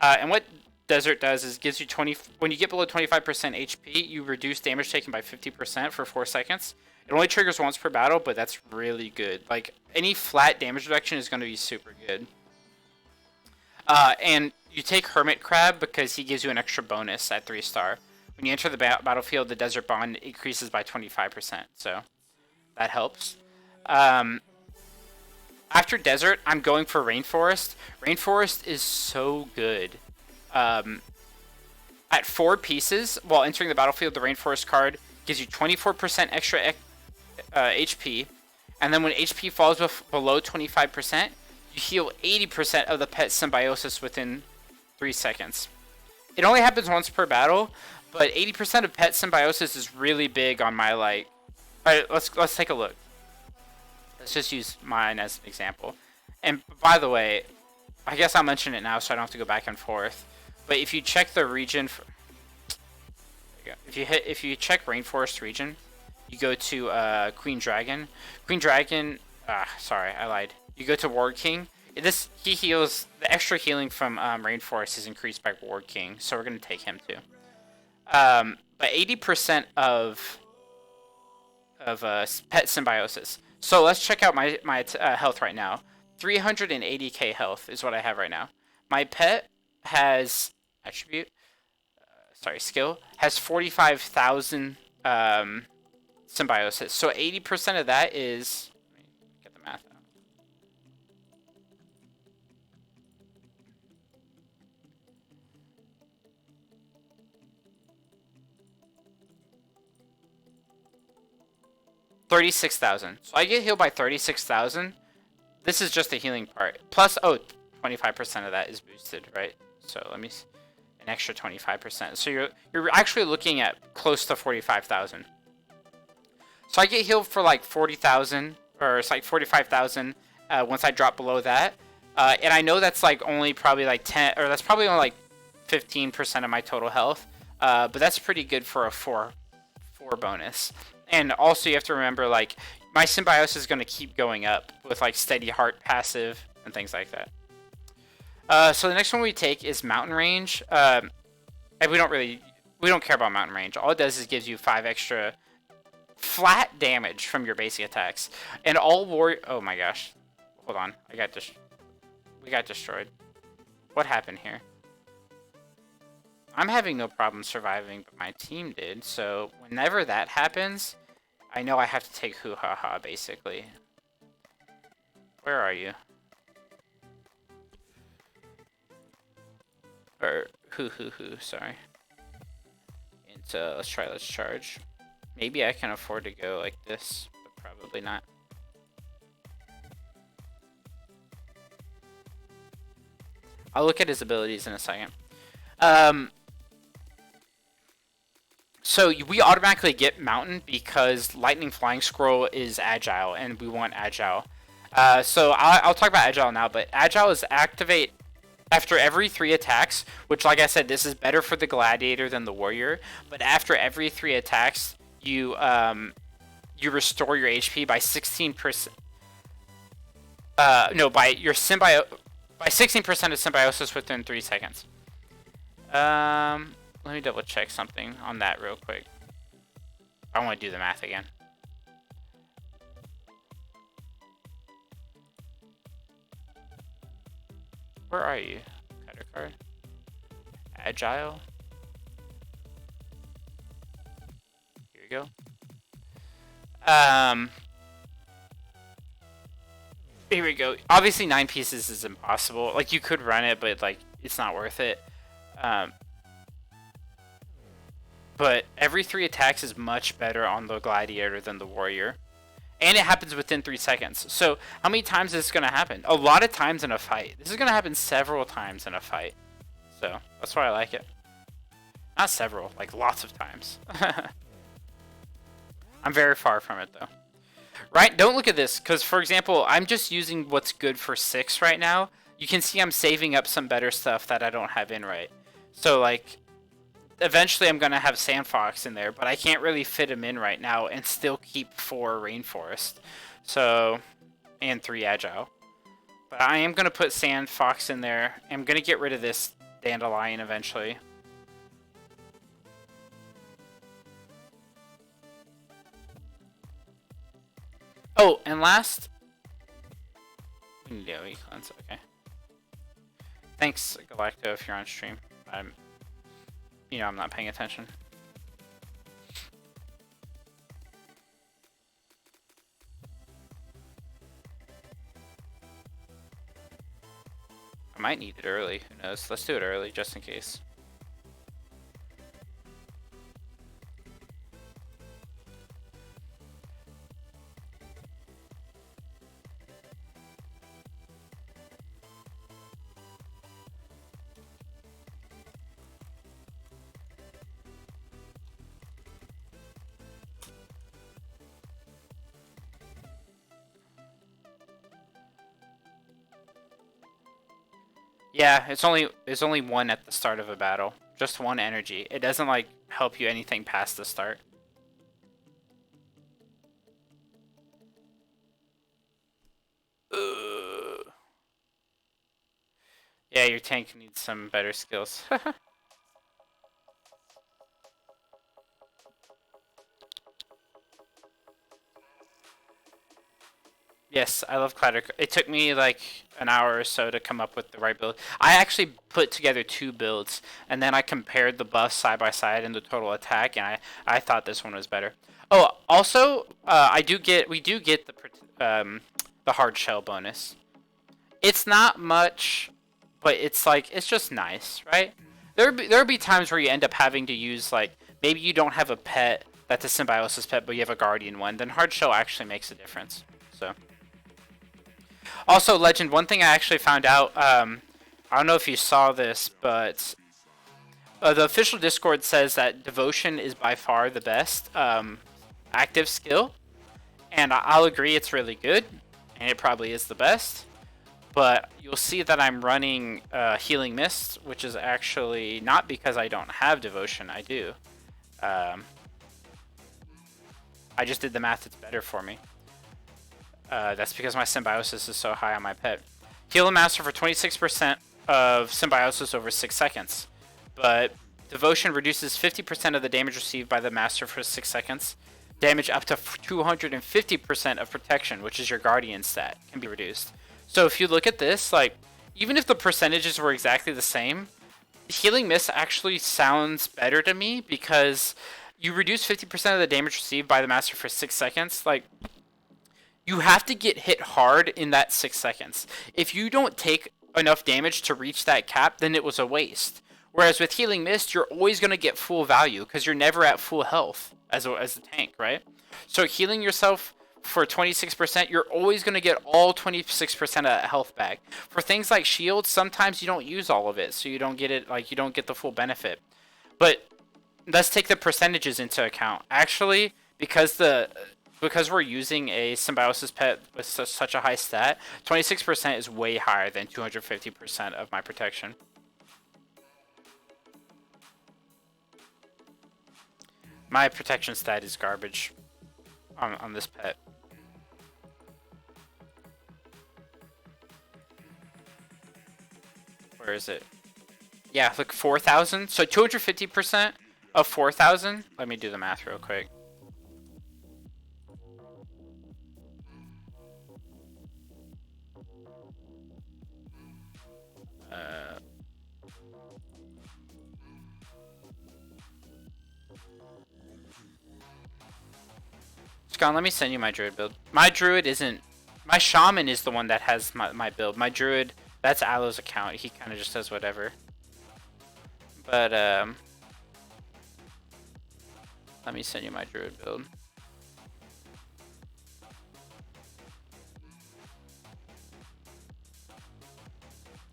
And what desert does is gives you 20. When you get below 25% HP, you reduce damage taken by 50% for 4 seconds. It only triggers once per battle, but that's really good. Like any flat damage reduction is going to be super good. And you take Hermit Crab because he gives you an extra bonus at 3-star. When you enter the battlefield, the Desert Bond increases by 25%, so that helps. After Desert, I'm going for Rainforest. Rainforest is so good. At 4 pieces, while entering the battlefield, the Rainforest card gives you 24% extra HP, and then when HP falls below 25%, you heal 80% of the pet symbiosis within 3 seconds. It only happens once per battle, but 80% of pet symbiosis is really big on my like. Alright, let's take a look. Let's just use mine as an example. And by the way, I guess I'll mention it now so I don't have to go back and forth. But if you check the region, if you check Rainforest region, you go to Queen Dragon. Queen Dragon. Sorry, I lied. You go to Ward King. He heals. The extra healing from Rainforest is increased by Ward King, so we're gonna take him too. But 80% of pet symbiosis. So let's check out my health right now. 380k health is what I have right now. My pet has skill has 45,000 symbiosis. So 80% of that is. Let me get the math out. $36,000. So I get healed by 36,000. This is just the healing part. Plus, 25% of that is boosted, right? So let me an extra 25%. So you're actually looking at close to 45,000. So I get healed for like 40,000, or it's like 45,000 once I drop below that. And I know that's like only probably like 10, or that's probably only like 15% of my total health. But that's pretty good for a 4 bonus. And also you have to remember, like, my symbiosis is going to keep going up with like steady heart passive and things like that. So the next one we take is Mountain Range. And we don't care about Mountain Range. All it does is gives you 5 extra flat damage from your basic attacks. And all oh my gosh. Hold on. We got destroyed. What happened here? I'm having no problem surviving, but my team did. So whenever that happens, I know I have to take Hoo-Ha-Ha, basically. Where are you? Or Hoo-Hoo-Hoo, sorry. And let's charge. Maybe I can afford to go like this, but probably not. I'll look at his abilities in a second. So we automatically get Mountain because Lightning Flying Scroll is Agile, and we want Agile. So I'll talk about Agile now, but Agile is activate after every 3 attacks, which, like I said, this is better for the Gladiator than the Warrior. But after every 3 attacks, you restore your HP by 16%. No, by 16% of symbiosis within 3 seconds. Let me double check something on that real quick. I want to do the math again. Where are you? Cutter card. Agile. Here we go. Here we go. Obviously 9 pieces is impossible. Like, you could run it, but like it's not worth it. But every 3 attacks is much better on the Gladiator than the Warrior. And it happens within 3 seconds. So how many times is this going to happen? A lot of times in a fight. This is going to happen several times in a fight. So that's why I like it. Not several, like lots of times. I'm very far from it though. Right? Don't look at this, because for example, I'm just using what's good for 6 right now. You can see I'm saving up some better stuff that I don't have in right. So like, eventually I'm going to have Sandfox in there, but I can't really fit him in right now and still keep 4 Rainforest. So, and 3 Agile. But I am going to put Sandfox in there. I'm going to get rid of this Dandelion eventually. Oh, and last... Yeah, we cleanse. Okay. Thanks, Galacto, if you're on stream. You know, I'm not paying attention. I might need it early. Who knows? Let's do it early, just in case. Yeah, there's only one at the start of a battle. Just one energy. It doesn't like help you anything past the start. Yeah, your tank needs some better skills. Yes, I love Gladiator. It took me like an hour or so to come up with the right build. I actually put together 2 builds, and then I compared the buffs side by side and the total attack, and I thought this one was better. Oh, also, we do get the hard shell bonus. It's not much, but it's like it's just nice, right? There'll be times where you end up having to use like maybe you don't have a pet that's a symbiosis pet, but you have a guardian one. Then hard shell actually makes a difference. So. Also, Legend, one thing I actually found out, I don't know if you saw this, but the official Discord says that Devotion is by far the best active skill, and I'll agree it's really good, and it probably is the best, but you'll see that I'm running Healing Mist, which is actually not because I don't have Devotion, I do. I just did the math, it's better for me. That's because my symbiosis is so high on my pet. Heal a master for 26% of symbiosis over 6 seconds. But Devotion reduces 50% of the damage received by the master for 6 seconds. Damage up to 250% of protection, which is your guardian stat, can be reduced. So if you look at this, like, even if the percentages were exactly the same, Healing Mist actually sounds better to me because you reduce 50% of the damage received by the master for 6 seconds. Like, you have to get hit hard in that 6 seconds. If you don't take enough damage to reach that cap, then it was a waste. Whereas with Healing Mist, you're always going to get full value because you're never at full health as a tank, right? So healing yourself for 26%, you're always going to get all 26% of that health back. For things like shields, sometimes you don't use all of it, so you don't get it, like you don't get the full benefit. But let's take the percentages into account. Actually, because we're using a symbiosis pet with such a high stat, 26% is way higher than 250% of my protection. My protection stat is garbage on this pet. Where is it? Yeah, look, 4,000. So 250% of 4,000. Let me do the math real quick. Scott, let me send you my druid build. My druid isn't... My shaman is the one that has my build. My druid, that's Aloe's account. He kind of just does whatever. But, let me send you my druid build.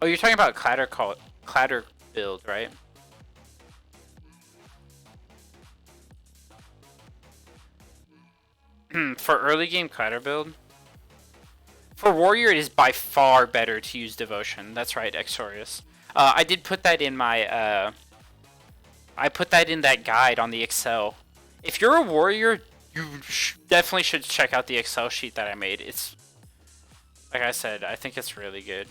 Oh, you're talking about clatter build, right? For early game clatter build. For warrior, it is by far better to use devotion. That's right, Exorius. I did put that in my. I put that in that guide on the Excel. If you're a warrior, you definitely should check out the Excel sheet that I made. It's, like I said, I think it's really good.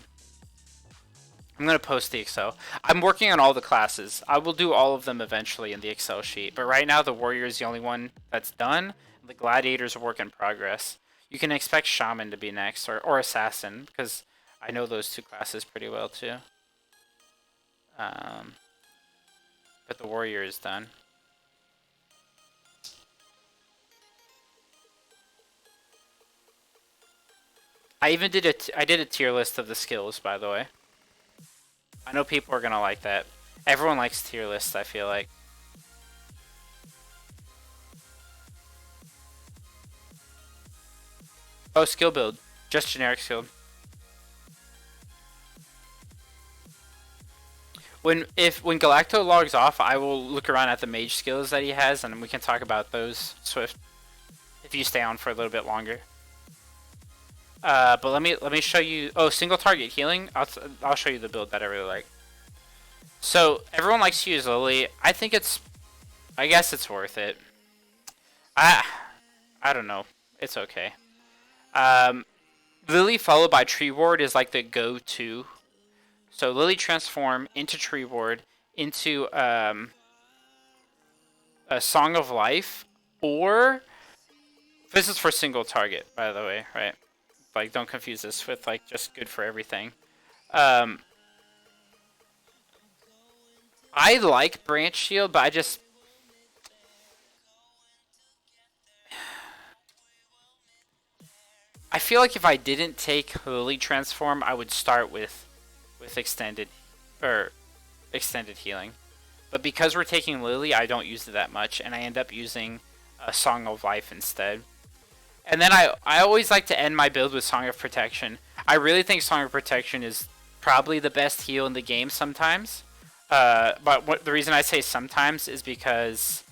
I'm going to post the Excel. I'm working on all the classes. I will do all of them eventually in the Excel sheet. But right now, the warrior is the only one that's done. The gladiator is a work in progress. You can expect shaman to be next, or assassin, because I know those two classes pretty well too. But the warrior is done. I even did a tier list of the skills, by the way. I know people are gonna like that. Everyone likes tier lists, I feel like. Oh, skill build. Just generic skill. When Galacto logs off, I will look around at the mage skills that he has, and we can talk about those Swift if you stay on for a little bit longer. But let me show you. Oh, single target healing. I'll show you the build that I really like. So everyone likes to use Lily. I think I guess it's worth it. I don't know. It's okay. Lily followed by Tree Ward is like the go-to. So Lily transform into Tree Ward into a Song of Life, or this is for single target, by the way, right? Like, don't confuse this with like just good for everything. I like Branch Shield, but I feel like if I didn't take Lily Transform, I would start with extended healing. But because we're taking Lily, I don't use it that much, and I end up using a Song of Life instead. And then I always like to end my build with Song of Protection. I really think Song of Protection is probably the best heal in the game sometimes. But the reason I say sometimes is because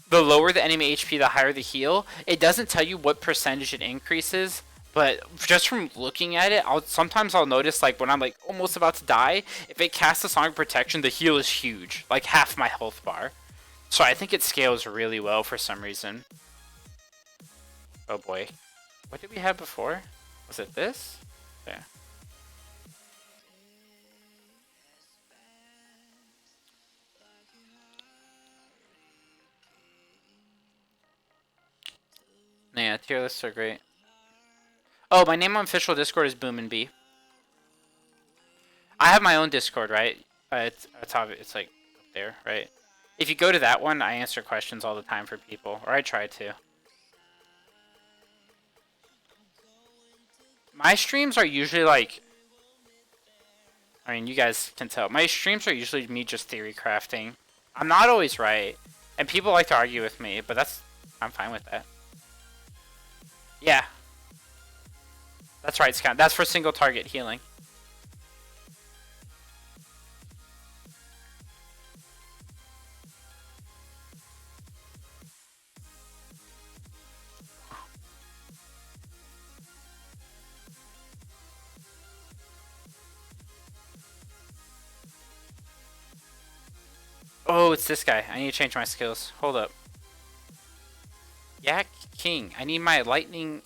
the lower the enemy HP, the higher the heal. It doesn't tell you what percentage it increases, but just from looking at it, sometimes I'll notice, like, when I'm like almost about to die, if it casts a Song of Protection, the heal is huge, like half my health bar. So I think it scales really well for some reason. Oh boy. What did we have before? Was it this? Yeah. Yeah, tier lists are great. Oh, my name on official Discord is Boom and B. I have my own Discord, right? It's like up there, right? If you go to that one, I answer questions all the time for people, or I try to. My streams are usually like, I mean, you guys can tell. My streams are usually me just theory crafting. I'm not always right, and people like to argue with me, but I'm fine with that. Yeah. That's right, Scott. That's for single target healing. Oh, it's this guy. I need to change my skills. Hold up. Yak King. I need my lightning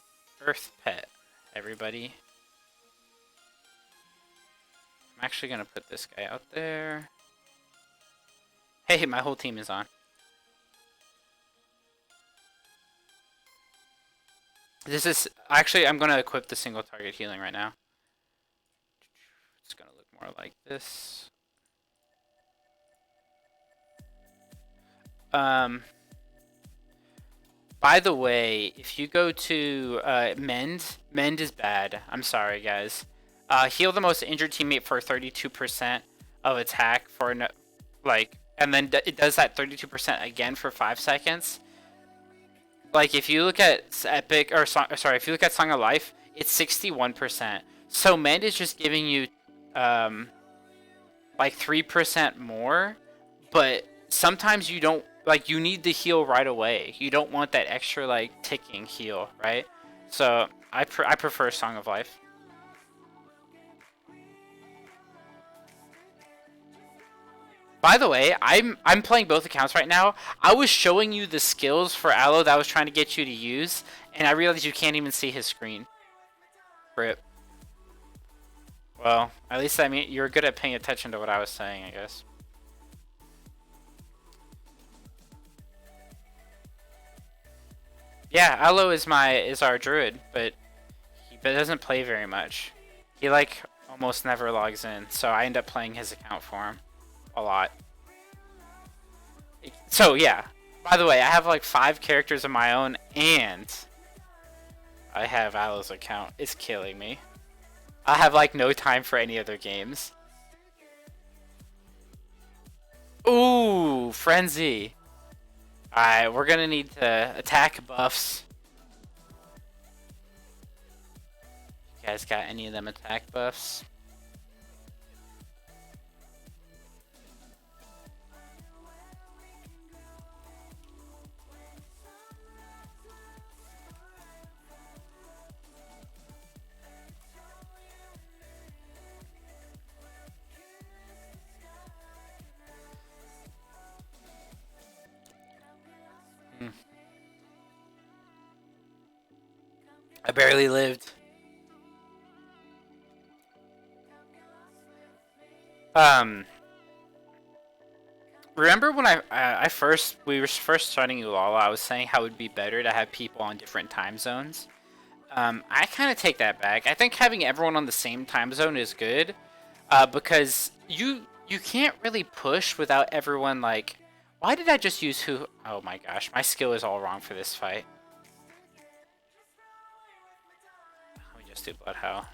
earth pet, everybody. I'm actually going to put this guy out there. Hey, my whole team is on. This is... Actually, I'm going to equip the single target healing right now. It's going to look more like this. By the way, if you go to Mend is bad. I'm sorry, guys. Heal the most injured teammate for 32% of attack for and then it does that 32% again for 5 seconds. Like, if you look at Epic, or if you look at Song of Life, it's 61%. So Mend is just giving you like 3% more, but sometimes you don't, like, you need the heal right away. You don't want that extra, like, ticking heal, right? So I prefer Song of Life. By the way, I'm playing both accounts right now. I was showing you the skills for Aloe that I was trying to get you to use, and I realized you can't even see his screen. Rip. Well, at least I mean you're good at paying attention to what I was saying, I guess. Yeah, Aloe is our druid, but he doesn't play very much. He like almost never logs in, so I end up playing his account for him a lot. So yeah. By the way, I have like 5 characters of my own, and I have Aloe's account. It's killing me. I have like no time for any other games. Ooh, Frenzy. Alright, we're gonna need to attack buffs. You guys got any of them attack buffs? I barely lived. Remember when we were first starting Ulala, I was saying how it would be better to have people on different time zones. I kind of take that back. I think having everyone on the same time zone is good, because you can't really push without everyone like. Why did I just use who? Oh my gosh, my skill is all wrong for this fight. Let me just do Bloodhowl.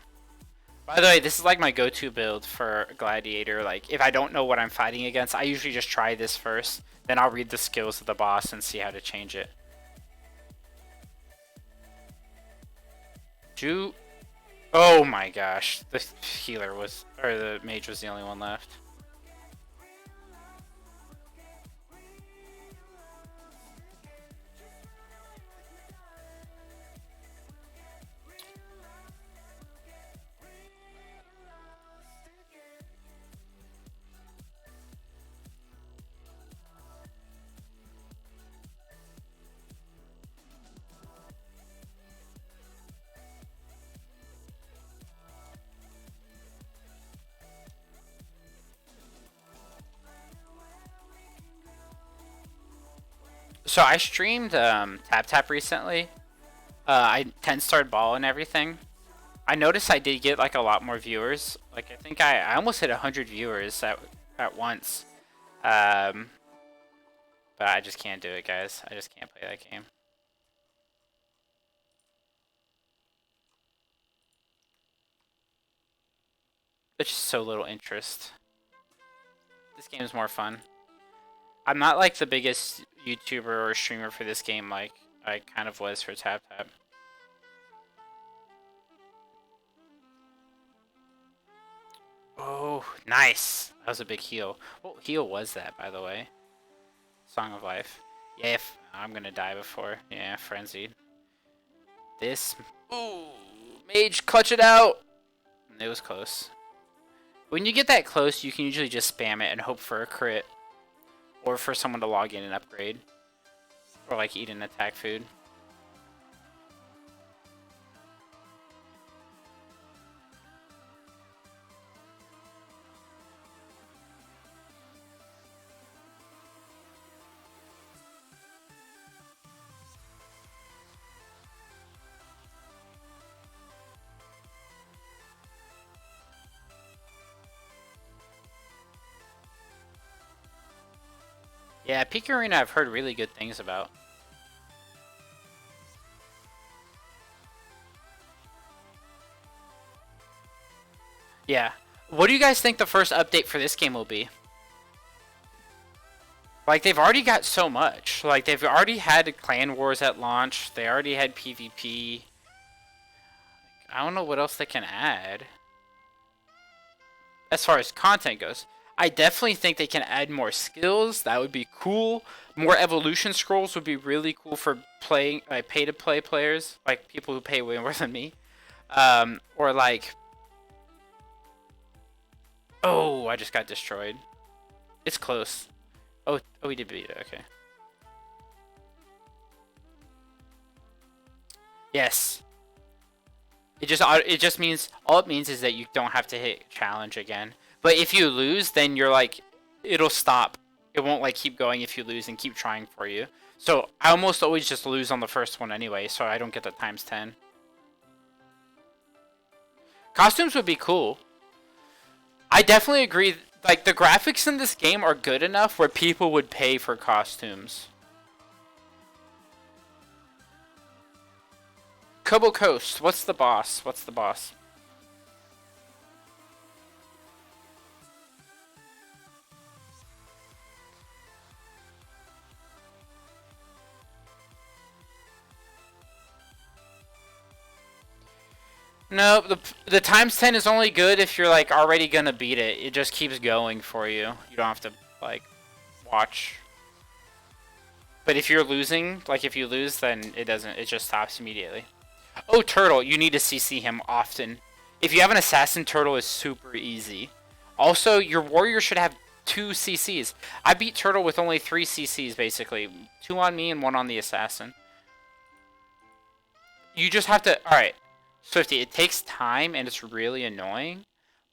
By the way, this is like my go-to build for Gladiator. Like, if I don't know what I'm fighting against, I usually just try this first. Then I'll read the skills of the boss and see how to change it. Oh my gosh, the healer was, or the mage was the only one left. So I streamed Tap Tap recently. I 10-starred ball and everything. I noticed I did get like a lot more viewers. Like, I think I almost hit 100 viewers at once. But I just can't do it, guys. I just can't play that game. There's just so little interest. This game is more fun. I'm not like the biggest YouTuber or streamer for this game like I kind of was for Tap Tap. Oh, nice. That was a big heal. What heal was that, by the way? Song of Life. Yeah, if I'm gonna die before. Yeah, Frenzied. This. Ooh, Mage, clutch it out! It was close. When you get that close, you can usually just spam it and hope for a crit. Or for someone to log in and upgrade. Or like eat an attack food. Yeah, Peak Arena I've heard really good things about. Yeah. What do you guys think the first update for this game will be? Like, they've already got so much. Like, they've already had clan wars at launch. They already had PvP. I don't know what else they can add. As far as content goes, I definitely think they can add more skills. That would be cool. More evolution scrolls would be really cool for playing, like pay to play players, like people who pay way more than me. Or like, oh, I just got destroyed. It's close. Oh, we did beat it. Okay. Yes. It just means all it means is that you don't have to hit challenge again. But if you lose, then you're like, it'll stop. It won't like keep going if you lose and keep trying for you. So I almost always just lose on the first one anyway, so I don't get the times 10. Costumes would be cool. I definitely agree. Like the graphics in this game are good enough where people would pay for costumes. Kobo Coast. What's the boss? What's the boss? No, the times 10 is only good if you're like already gonna beat it. It just keeps going for you. You don't have to like watch. But if you're losing, like if you lose, then it doesn't. It just stops immediately. Oh, Turtle, you need to CC him often. If you have an assassin, Turtle is super easy. Also, your warrior should have 2 CCs. I beat Turtle with only 3 CCs basically. 2 on me and 1 on the assassin. You just have to. All right. Swifty, it takes time and it's really annoying,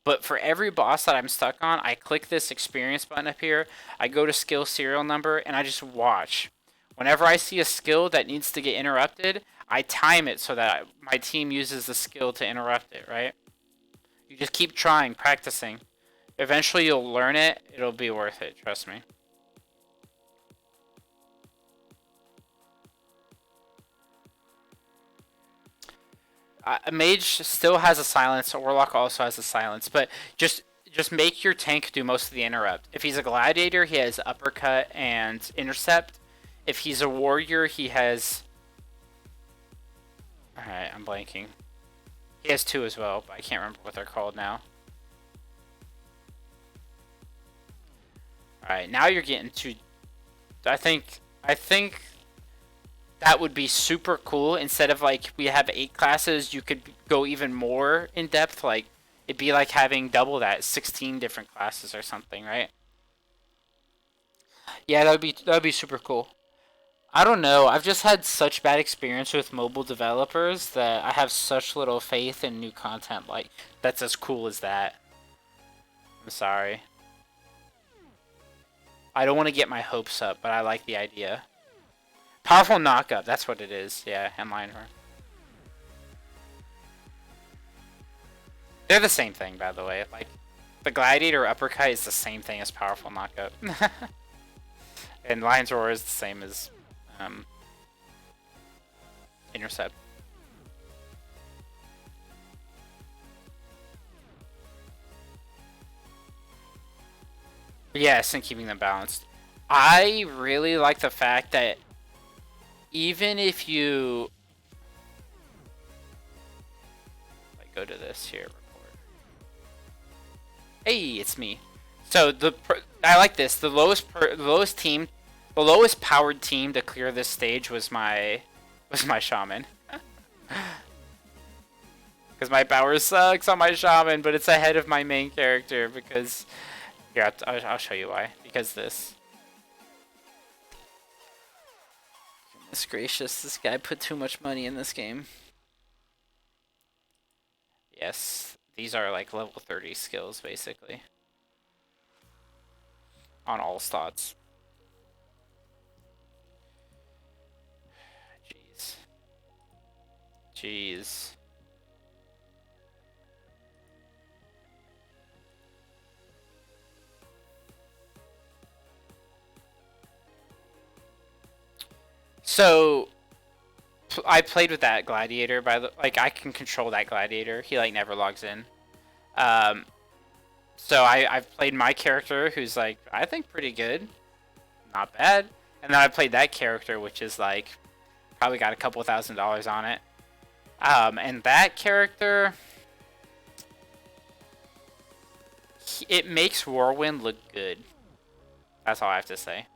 but for every boss that I'm stuck on, I click this experience button up here, I go to skill serial number, and I just watch. Whenever I see a skill that needs to get interrupted, I time it so that my team uses the skill to interrupt it, right? You just keep trying, practicing. Eventually you'll learn it, it'll be worth it, trust me. A mage still has a silence. A warlock also has a silence, but just make your tank do most of the interrupt. If he's a gladiator, he has uppercut and intercept. If he's a warrior, he has. All right, I'm blanking. He has 2 as well, but I can't remember what they're called now. All right, now you're getting to. I think that would be super cool. Instead of like we have 8 classes, you could go even more in depth. Like it'd be like having double that, 16 different classes or something, right? Yeah, that would be super cool. I don't know. I've just had such bad experience with mobile developers that I have such little faith in new content like that's as cool as that. I'm sorry. I don't want to get my hopes up, but I like the idea. Powerful knockup, that's what it is. Yeah, and Lionheart. They're the same thing, by the way. Like, the Gladiator uppercut is the same thing as powerful knockup. And Lion's Roar is the same as intercept. Yes, and keeping them balanced. I really like the fact that even if you like go to this here report. Hey, it's me. So I like this. The lowest powered team to clear this stage was my shaman. Because my power sucks on my shaman, but it's ahead of my main character because here I'll show you why. Because this. Goodness gracious, this guy put too much money in this game. Yes, these are like level 30 skills basically. On all stats. Jeez. Jeez. So I played with that gladiator like I can control that gladiator. He like never logs in. So I've played my character who's like I think pretty good. Not bad. And then I played that character which is like probably got a couple $1,000s on it. And that character, it makes Whirlwind look good. That's all I have to say.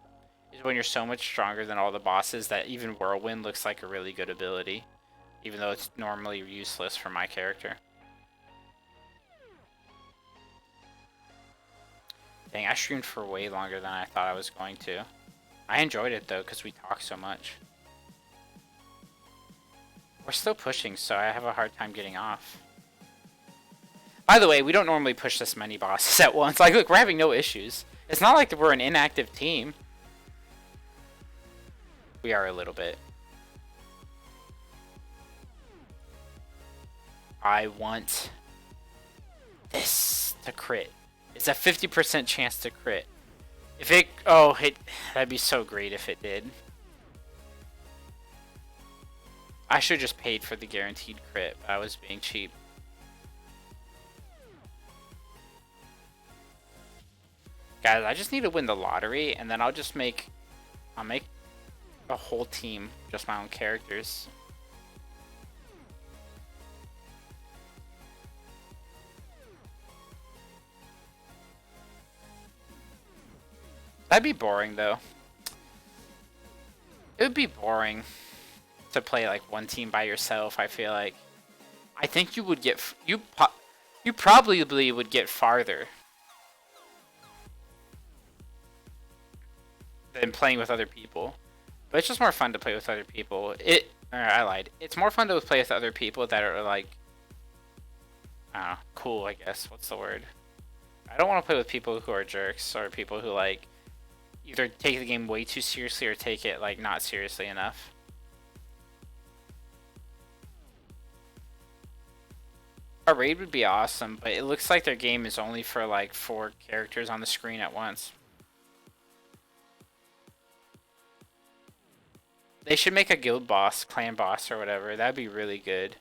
Is when you're so much stronger than all the bosses that even Whirlwind looks like a really good ability, even though it's normally useless for my character. Dang, I streamed for way longer than I thought I was going to. I enjoyed it though, because we talk so much. We're still pushing, so I have a hard time getting off. By the way, we don't normally push this many bosses at once. Like, look, we're having no issues. It's not like we're an inactive team. We are a little bit. I want this to crit. It's a 50% chance to crit. If it... Oh, that'd be so great if it did. I should just paid for the guaranteed crit, but I was being cheap. Guys, I just need to win the lottery, and then I'll make a whole team, just my own characters. That'd be boring, though. It would be boring to play like one team by yourself. I feel like I think you would get you probably would get farther than playing with other people. But it's just more fun to play with other people. I lied. It's more fun to play with other people that are like, I don't know, cool, I guess. What's the word? I don't want to play with people who are jerks or people who like either take the game way too seriously or take it like not seriously enough. A raid would be awesome, but it looks like their game is only for like 4 characters on the screen at once. They should make a guild boss, clan boss, or whatever. That'd be really good.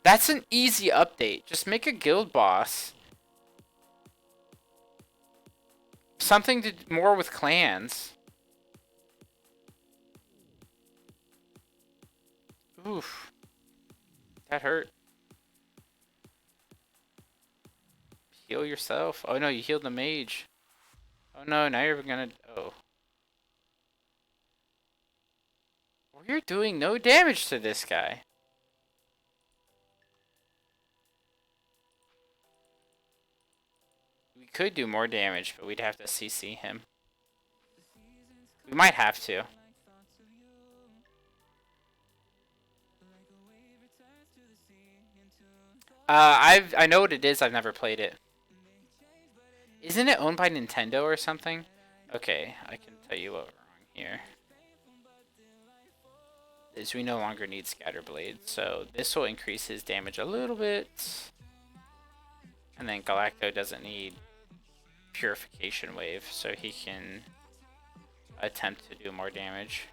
That's an easy update. Just make a guild boss. Something to more with clans. Oof. That hurt. Heal yourself. Oh no, you healed the mage. Oh no, now you're gonna... Oh. We're doing no damage to this guy. We could do more damage, but we'd have to CC him. We might have to. I know what it is, I've never played it. Isn't it owned by Nintendo or something? Okay, I can tell you what we're wrong here. Is we no longer need Scatterblade, so this will increase his damage a little bit. And then Galacto doesn't need Purification Wave, so he can attempt to do more damage.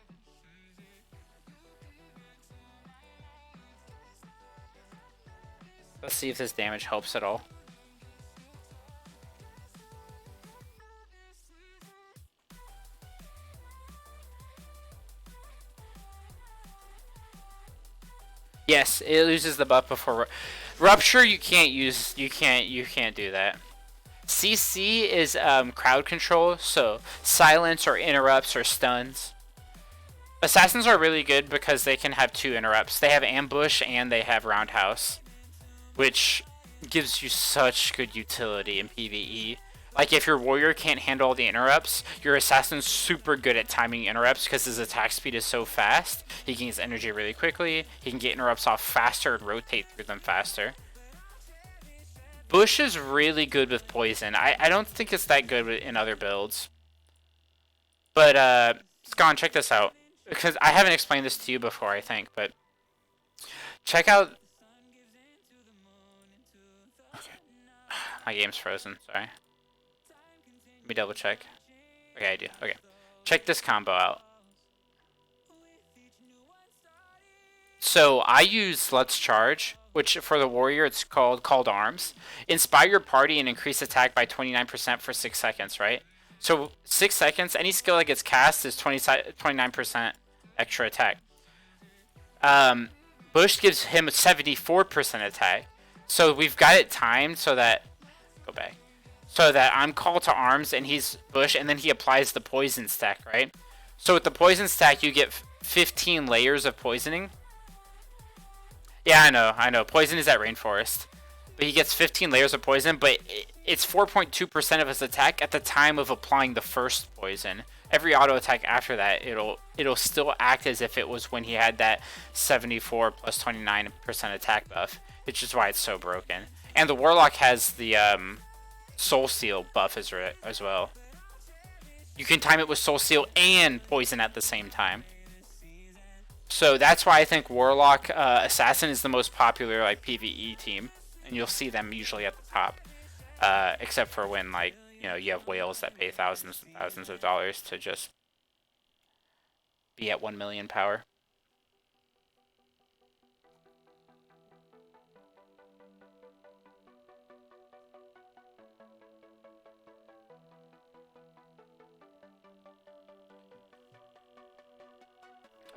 Let's see if this damage helps at all. Yes, it loses the buff before Rupture. You can't use. You can't do that. CC is crowd control, so silence or interrupts or stuns. Assassins are really good because they can have 2 interrupts. They have ambush and they have roundhouse, which gives you such good utility in PvE. Like if your warrior can't handle all the interrupts, your assassin's super good at timing interrupts because his attack speed is so fast. He gains energy really quickly. He can get interrupts off faster and rotate through them faster. Bush is really good with poison. I don't think it's that good in other builds. But Scon, check this out. Because I haven't explained this to you before, I think, but check out... Okay. My game's frozen, sorry. Let me double check. Okay, I do. Okay. Check this combo out. So I use Let's Charge, which for the warrior it's called Called Arms. Inspire your party and increase attack by 29% for 6 seconds, right? So 6 seconds, any skill that gets cast is 29% extra attack. Bush gives him a 74% attack. So we've got it timed so that... Go back. So that I'm call to arms and he's Bush, and then he applies the poison stack, right? So with the poison stack, you get 15 layers of poisoning. Yeah, I know. Poison is at Rainforest. But he gets 15 layers of poison, but it's 4.2% of his attack at the time of applying the first poison. Every auto attack after that, it'll still act as if it was when he had that 74 plus 29% attack buff. Which is why it's so broken. And the Warlock has the Soul Seal buff as well. You can time it with Soul Seal and Poison at the same time. So that's why I think Warlock Assassin is the most popular like PvE team. And you'll see them usually at the top. Except for when like, you know, you have whales that pay thousands and thousands of dollars to just be at 1 million power.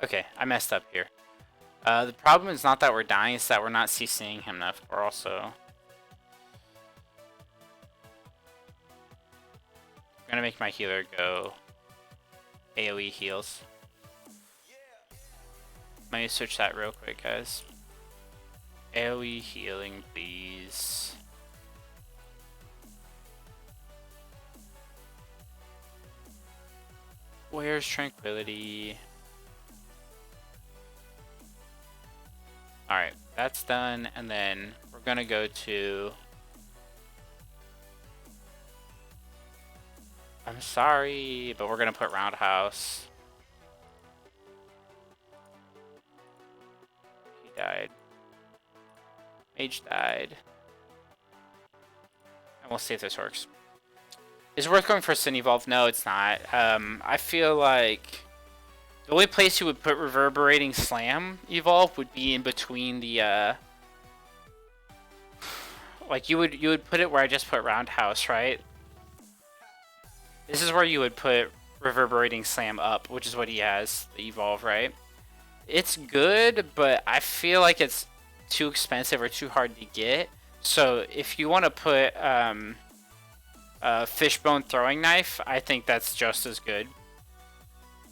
Okay, I messed up here. The problem is not that we're dying, it's that we're not CCing him enough. We're also... I'm gonna make my healer go AoE heals. Let me switch that real quick, guys. AoE healing, please. Where's Tranquility? Alright, that's done, and then we're gonna go to... I'm sorry, but we're gonna put Roundhouse. He died. Mage died. And we'll see if this works. Is it worth going for a Sin Evolve? No, it's not. I feel like the only place you would put Reverberating Slam Evolve would be in between the like you would put it where I just put Roundhouse, right? This is where you would put Reverberating Slam up, which is what he has, the Evolve, right? It's good, but I feel like it's too expensive or too hard to get. So if you want to put Fishbone Throwing Knife, I think that's just as good.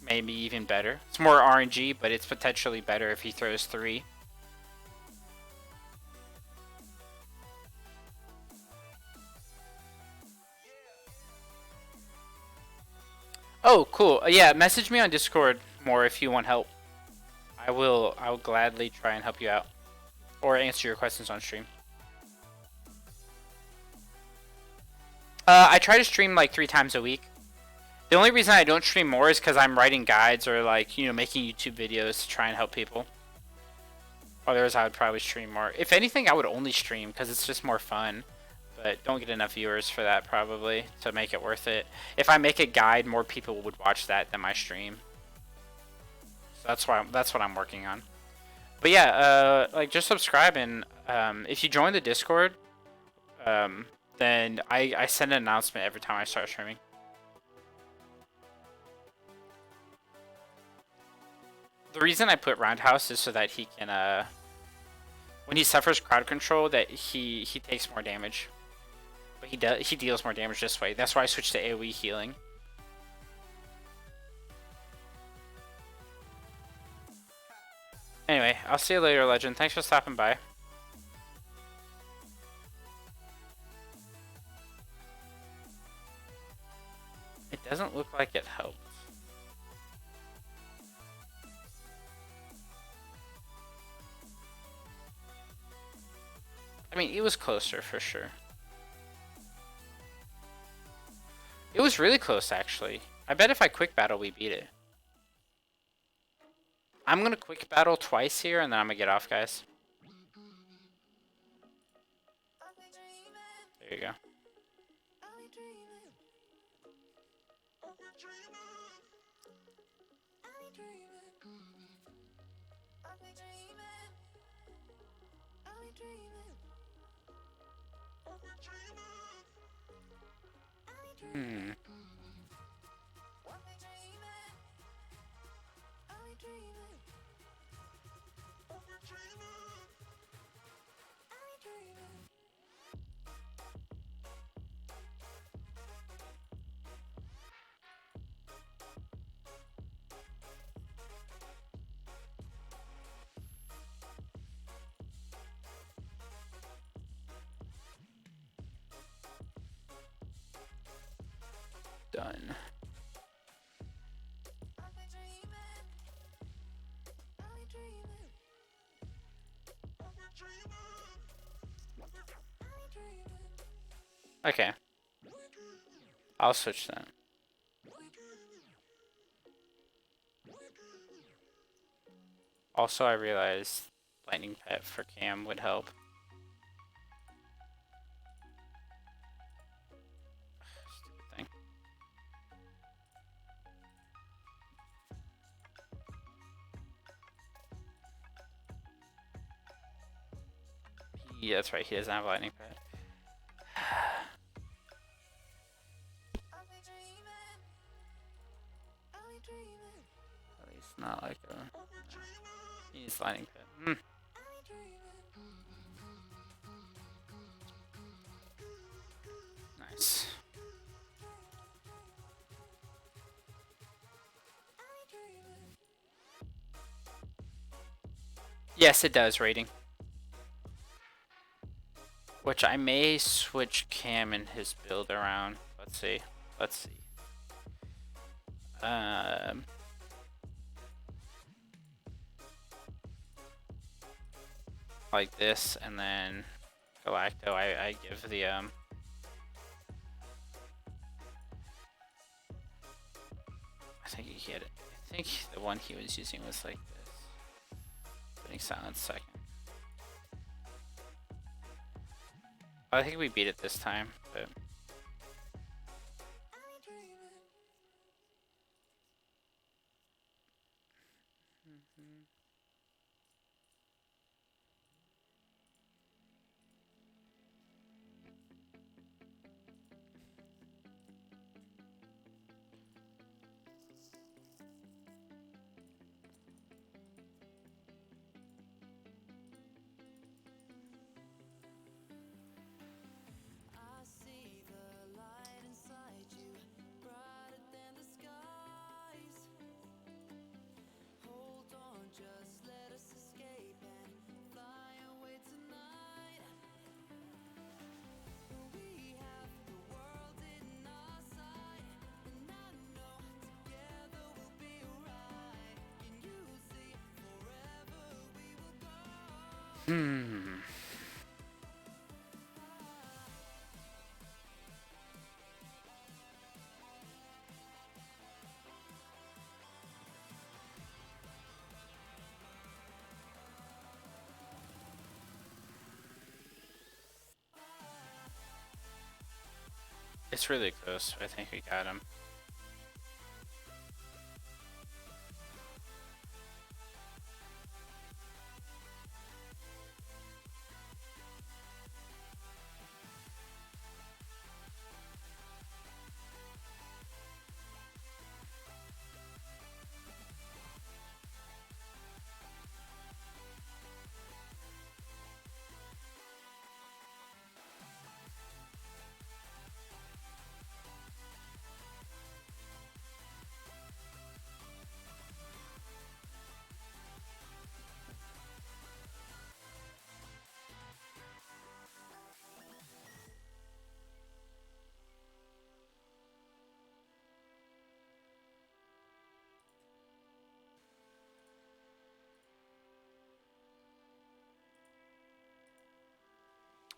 Maybe even better. It's more RNG, but it's potentially better if he throws 3. Oh, cool. Yeah, message me on Discord more if you want help. I will gladly try and help you out. Or answer your questions on stream. I try to stream like 3 times a week. The only reason I don't stream more is because I'm writing guides or like, you know, making YouTube videos to try and help people. Otherwise, I would probably stream more. If anything, I would only stream because it's just more fun. But don't get enough viewers for that probably to make it worth it. If I make a guide, more people would watch that than my stream. So that's what I'm working on. But yeah, like just subscribe, and if you join the Discord, then I send an announcement every time I start streaming. The reason I put Roundhouse is so that he can, when he suffers crowd control, that he takes more damage. But he deals more damage this way. That's why I switched to AoE healing. Anyway, I'll see you later, Legend. Thanks for stopping by. It doesn't look like it helped. I mean, it was closer for sure. It was really close, actually. I bet if I quick battle, we beat it. I'm gonna quick battle twice here, and then I'm gonna get off, guys. There you go. Hmm. Done. Okay. I'll switch that. Also, I realized lightning pet for Cam would help. Stupid thing. Yeah, that's right. He doesn't have lightning pet. At least not like a. He needs lightning pet. Nice. Yes, it does rating. Which I may switch Cam and his build around. Let's see. Let's see. Like this, and then Galacto, I give the I think he hit it. I think the one he was using was like this. Putting silence second. I think we beat it this time, but. It's really close. I think we got him.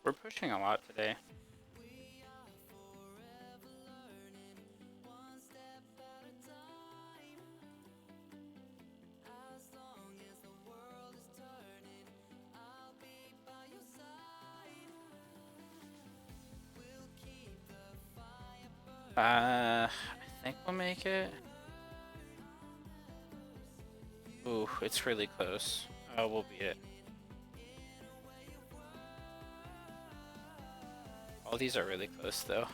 We're pushing a lot today. I think we'll make it. Ooh, it's really close. Oh, we'll beat it. All these are really close though.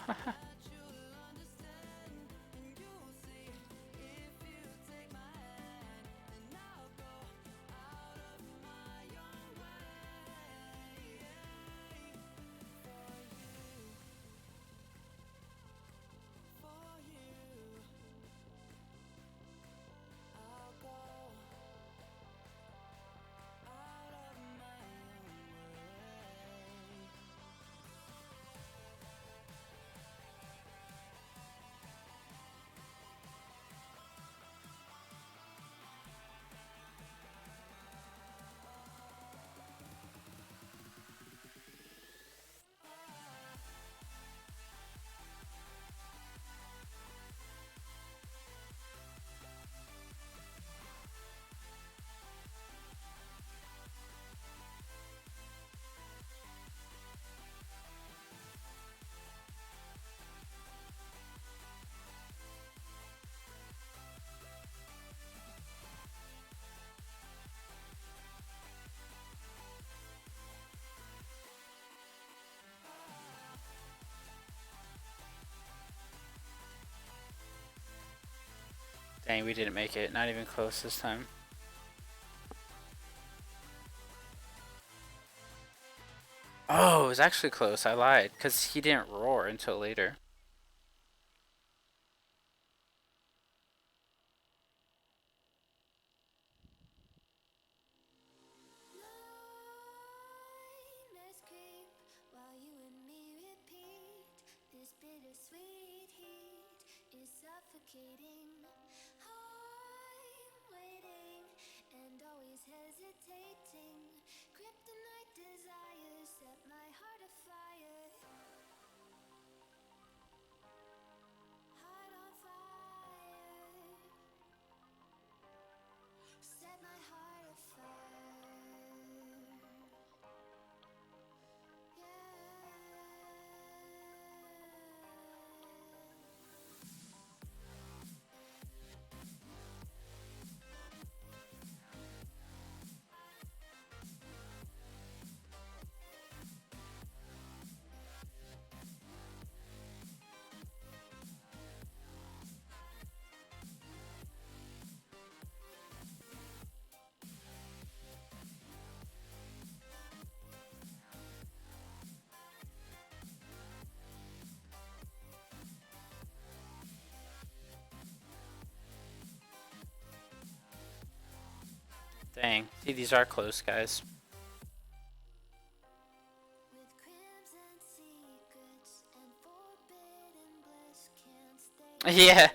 Dang, we didn't make it. Not even close this time. Oh, it was actually close. I lied. Because he didn't roar until later. Dang. See, these are close, guys. Yeah.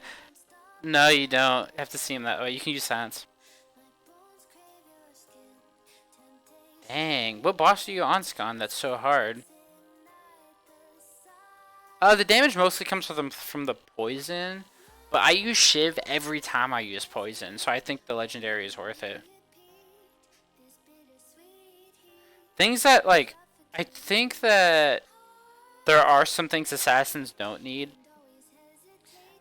No, you don't. You have to see him that way. You can use silence. Dang. What boss do you on, Scon? That's so hard. The damage mostly comes from the poison. But I use Shiv every time I use poison. So I think the legendary is worth it. Things that, like... I think that there are some things assassins don't need.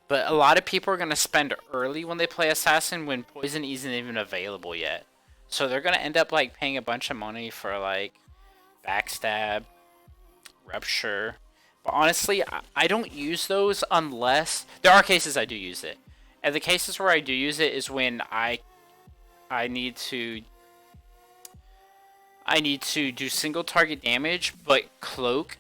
But a lot of people are going to spend early when they play assassin when poison isn't even available yet. So they're going to end up like paying a bunch of money for like backstab, rupture. But honestly, I don't use those unless there are cases I do use it. And the cases where I do use it is when I need to do single target damage, but cloak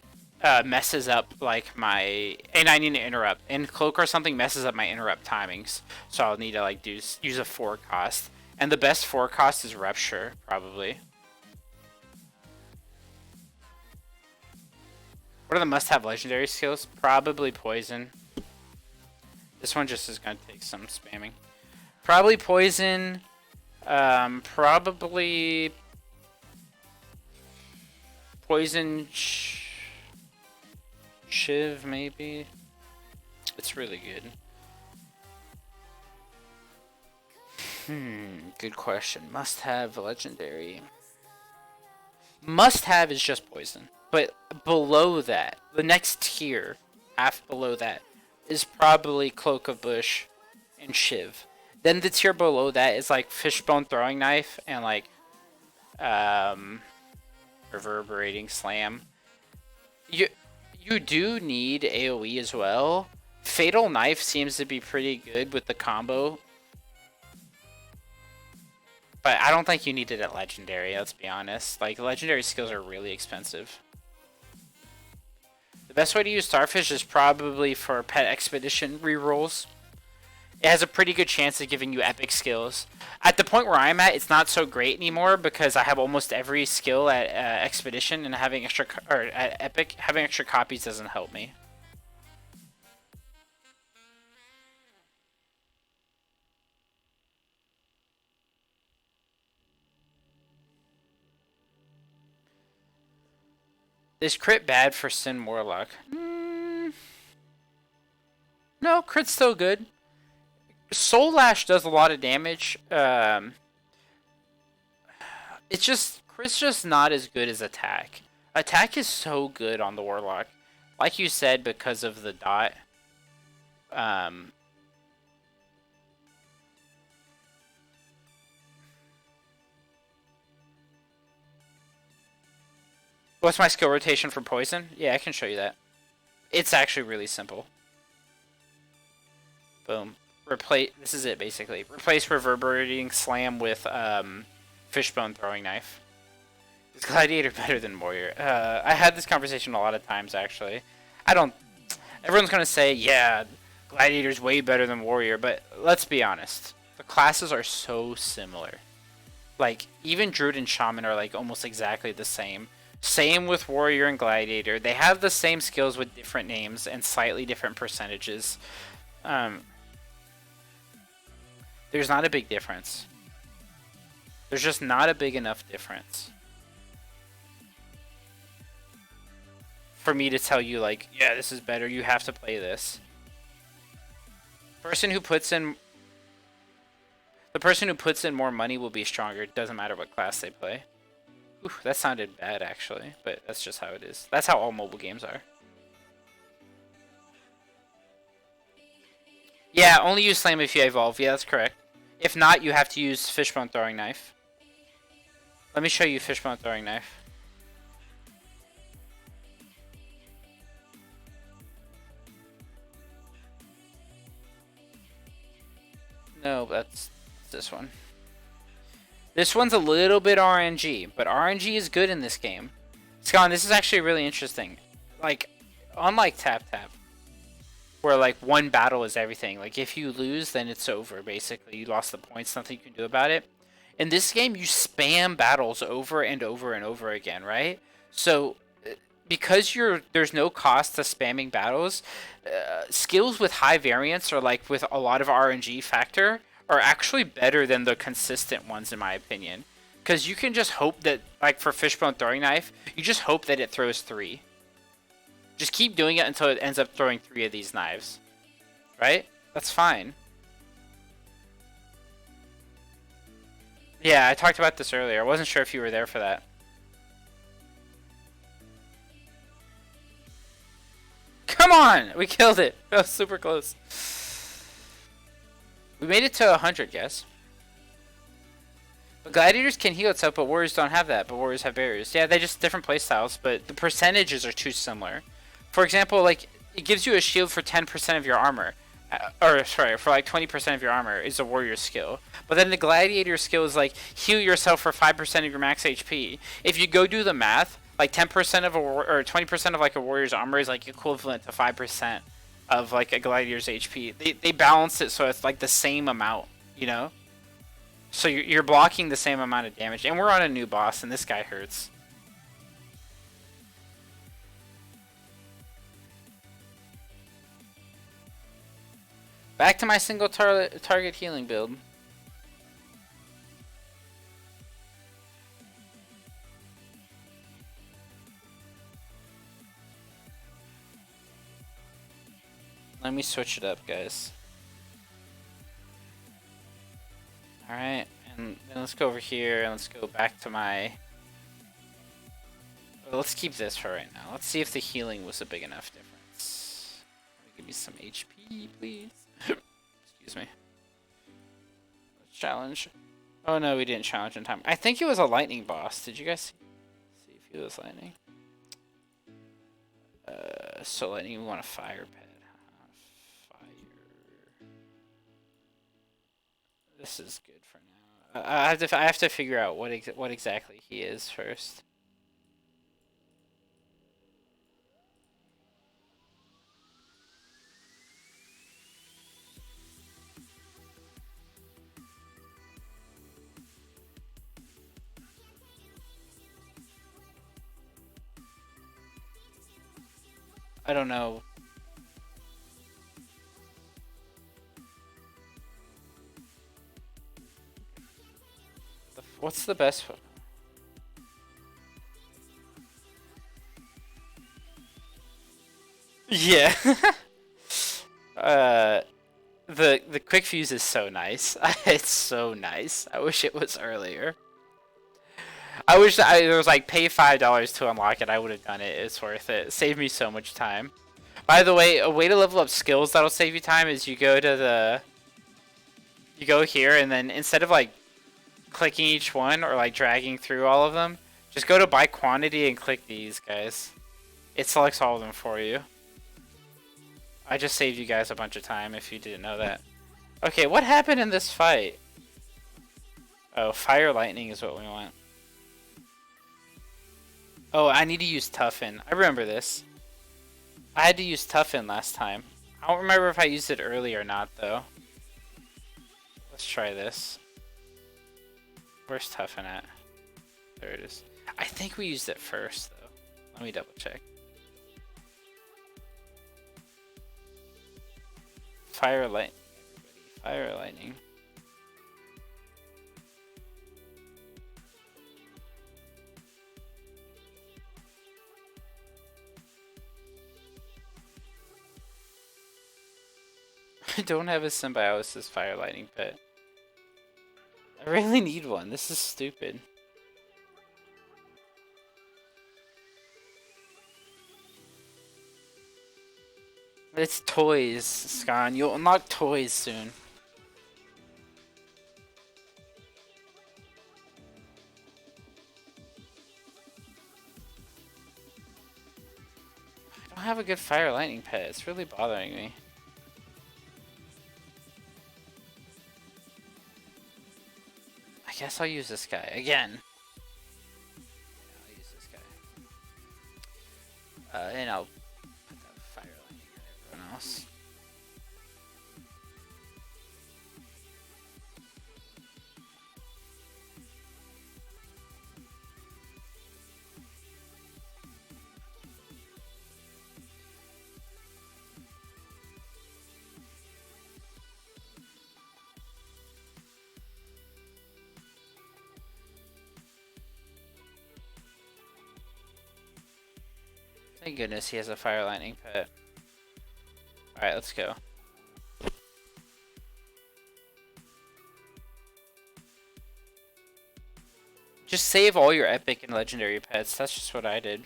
messes up like my, and I need to interrupt, and cloak or something messes up my interrupt timings, so I'll need to like use a forecast, and the best forecast is rupture probably. What are the must-have legendary skills? Probably poison. This one just is gonna take some spamming. Probably poison. Probably poison. Shiv, maybe. It's really good. Good question. Must have legendary. Must have is just poison. But below that, the next tier, half below that, is probably Cloak of Bush and Shiv. Then the tier below that is like Fishbone Throwing Knife and like Reverberating Slam. You do need AoE as well. Fatal Knife seems to be pretty good with the combo. But I don't think you need it at Legendary, let's be honest. Like, Legendary skills are really expensive. The best way to use Starfish is probably for Pet Expedition rerolls. It has a pretty good chance of giving you epic skills. At the point where I'm at, it's not so great anymore because I have almost every skill at Expedition, and having extra at Epic, having extra copies doesn't help me. Is crit bad for Sin Warlock? No, crit's still good. Soul Lash does a lot of damage. It's just crit's just not as good as attack. Attack is so good on the Warlock, like you said, because of the dot. What's my skill rotation for poison? Yeah, I can show you that. It's actually really simple. Boom. replace. This is it basically. Replace reverberating slam with fishbone throwing knife. Is Gladiator better than Warrior? I had this conversation a lot of times actually. I don't. Everyone's gonna say, yeah, Gladiator's way better than Warrior, but let's be honest. The classes are so similar. Like, even Druid and Shaman are like almost exactly the same. Same with Warrior and Gladiator. They have the same skills with different names and slightly different percentages. There's not a big difference. There's just not a big enough difference for me to tell you, like, yeah, this is better, you have to play this. The person who puts in more money will be stronger. It doesn't matter what class they play. Ooh, that sounded bad, actually, but that's just how it is. That's how all mobile games are. Yeah, only use Slam if you evolve. Yeah, that's correct. If not, you have to use Fishbone Throwing Knife. Let me show you Fishbone Throwing Knife. No, that's this one. This one's a little bit RNG, but RNG is good in this game. Scon, this is actually really interesting. Like, unlike Tap Tap, where like one battle is everything. Like, if you lose, then it's over, basically. You lost the points, nothing you can do about it. In this game, you spam battles over and over and over again, right? So, because there's no cost to spamming battles, skills with high variance or like with a lot of RNG factor are actually better than the consistent ones, in my opinion. Because you can just hope that, like for Fishbone Throwing Knife, you just hope that it throws 3. Just keep doing it until it ends up throwing 3 of these knives. Right? That's fine. Yeah, I talked about this earlier. I wasn't sure if you were there for that. Come on! We killed it! That was super close. We made it to 100, guys. But Gladiators can heal itself, but Warriors don't have that. But Warriors have barriers. Yeah, they're just different playstyles, but the percentages are too similar. For example, like, it gives you a shield for 10% of your armor. Or, sorry, for like 20% of your armor is a Warrior skill. But then the Gladiator skill is like, heal yourself for 5% of your max HP. If you go do the math, like 10% of or 20% of like a Warrior's armor is like equivalent to 5% of like a Gladiator's HP. They balance it so it's like the same amount, you know? So you're blocking the same amount of damage. And we're on a new boss and this guy hurts. Back to my single target healing build. Let me switch it up, guys. Alright, and then let's go over here and let's go back to my... Well, let's keep this for right now. Let's see if the healing was a big enough difference. Give me some HP, please. Excuse me. Let's challenge. Oh no, we didn't challenge in time. I think it was a lightning boss. Did you guys see if he was lightning? So lightning, we want a fire pet. This is good for now. I have to figure out what exactly he is first. I don't know. What's the best one? Yeah. The quick fuse is so nice. It's so nice. I wish it was earlier. I wish that it was like pay $5 to unlock it. I would have done it. It's worth it. It saved me so much time. By the way, a way to level up skills that'll save you time is you go to you go here and then instead of like clicking each one or like dragging through all of them, just go to buy quantity and click these, guys. It selects all of them for you. I just saved you guys a bunch of time if you didn't know that. Okay, what happened in this fight? Oh, fire lightning is what we want. Oh, I need to use toughen. I remember this. I had to use toughen last time. I don't remember if I used it early or not, though. Let's try this. Where's toughen at? There it is. I think we used it first, though. Let me double check. Fire lightning. Fire lightning. I don't have a symbiosis fire lightning pet. I really need one. This is stupid. It's toys, Scon. You'll unlock toys soon. I don't have a good fire lightning pet. It's really bothering me. I guess I'll use this guy again. I'll use this guy. And I'll put that fire lightning on everyone else. Thank goodness he has a fire lightning pet. Alright, let's go. Just save all your epic and legendary pets. That's just what I did.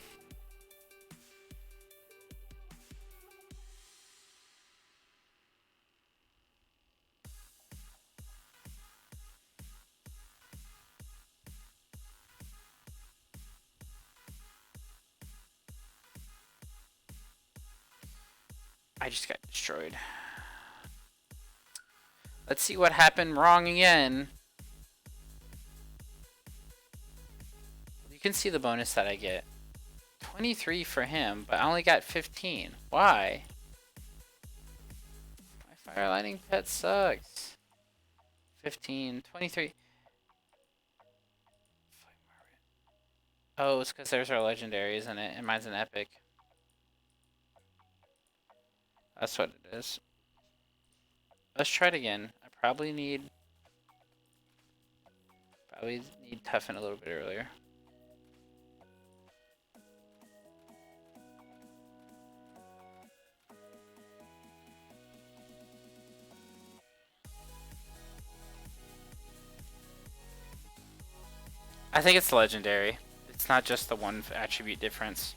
I just got destroyed. Let's see what happened wrong again. You can see the bonus that I get. 23 for him, but I only got 15. Why? My fire lightning pet sucks. 15, 23. Oh, it's because there's our legendary, isn't it? And mine's an epic. That's what it is. Let's try it again. I probably need toughen a little bit earlier. I think it's legendary. It's not just the one attribute difference.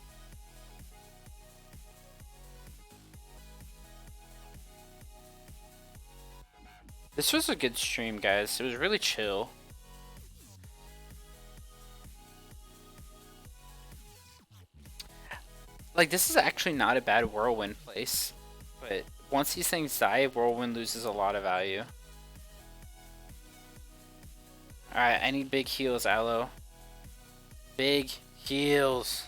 This was a good stream, guys. It was really chill. Like, this is actually not a bad whirlwind place. But once these things die, whirlwind loses a lot of value. Alright, I need big heals, Aloe. Big heals.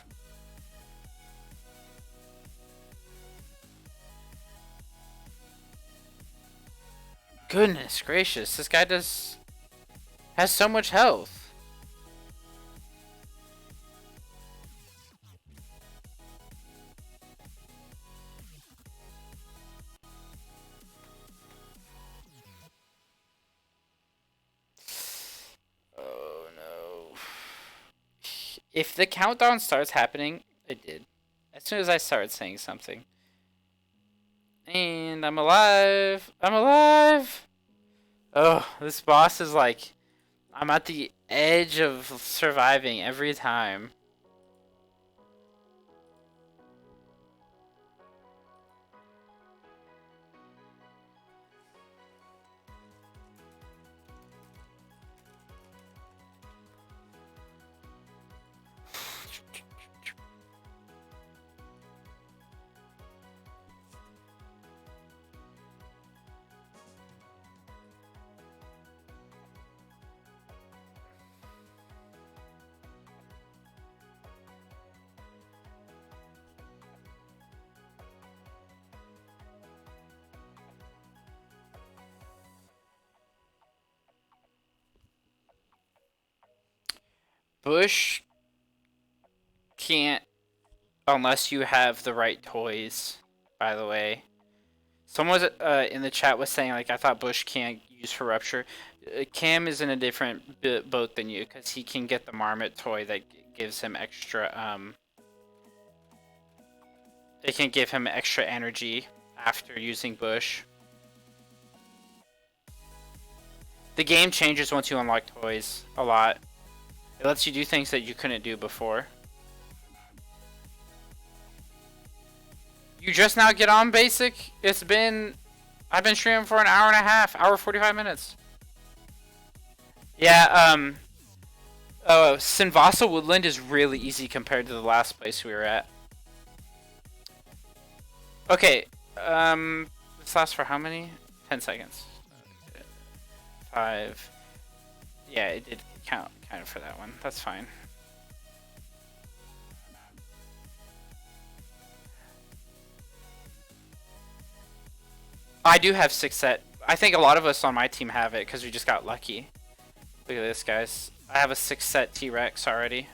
Goodness gracious, this guy has so much health. Oh no. If the countdown starts happening, it did. As soon as I started saying something. And I'm alive! I'm alive! Oh, this boss is like... I'm at the edge of surviving every time. Bush can't unless you have the right toys, by the way. Someone was in the chat was saying like I thought Bush can't use for rupture. Cam is in a different boat than you because he can get the marmot toy that gives him extra it can give him extra energy after using Bush. The game changes once you unlock toys a lot. It lets you do things that you couldn't do before. You just now get on basic? I've been streaming for an hour and a half, hour 45 minutes. Yeah, Sinvasa Woodland is really easy compared to the last place we were at. Okay, this lasts for how many? 10 seconds. 5. Yeah, it did count kind of for that one. That's fine. I do have 6 set. I think a lot of us on my team have it because we just got lucky. Look at this, guys. I have a 6 set T-Rex already.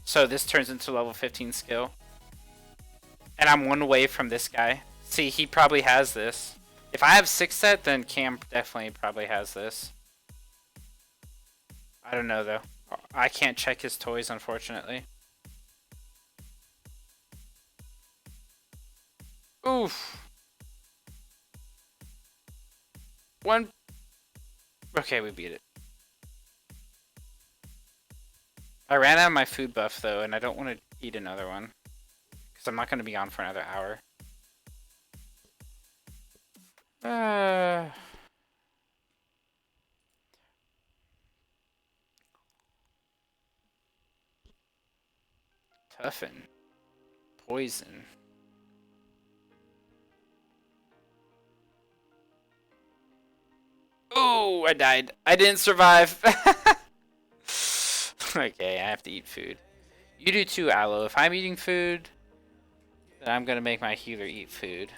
So this turns into level 15 skill. And I'm 1 away from this guy. See, he probably has this. If I have 6 set, then Cam definitely probably has this. I don't know, though. I can't check his toys, unfortunately. Oof. One. Okay, we beat it. I ran out of my food buff, though, and I don't want to eat another one. Because I'm not going to be on for another hour. Toughen. Poison. Oh, I died. I didn't survive. Okay, I have to eat food. You do too, Aloe. If I'm eating food, then I'm gonna make my healer eat food.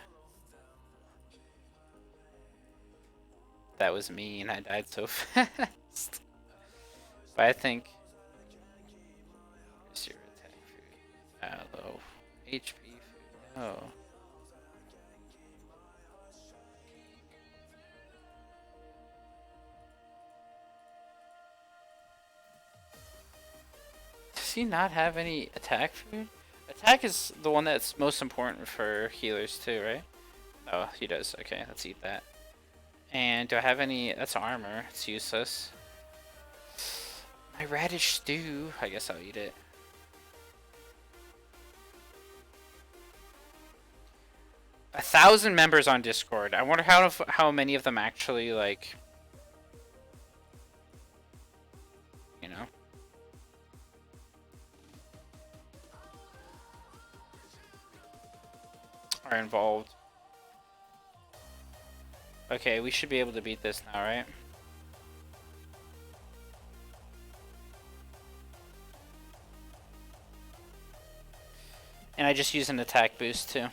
That was mean. I died so fast. But I think... Where's your attack food? Aloe. HP food. No. Does he not have any attack food? Attack is the one that's most important for healers too, right? Oh, he does. Okay, let's eat that. And do I have any... That's armor. It's useless. My radish stew. I guess I'll eat it. A 1,000 members on Discord. I wonder how many of them actually, like... You know? Are involved. Okay, we should be able to beat this now, right? And I just use an attack boost too.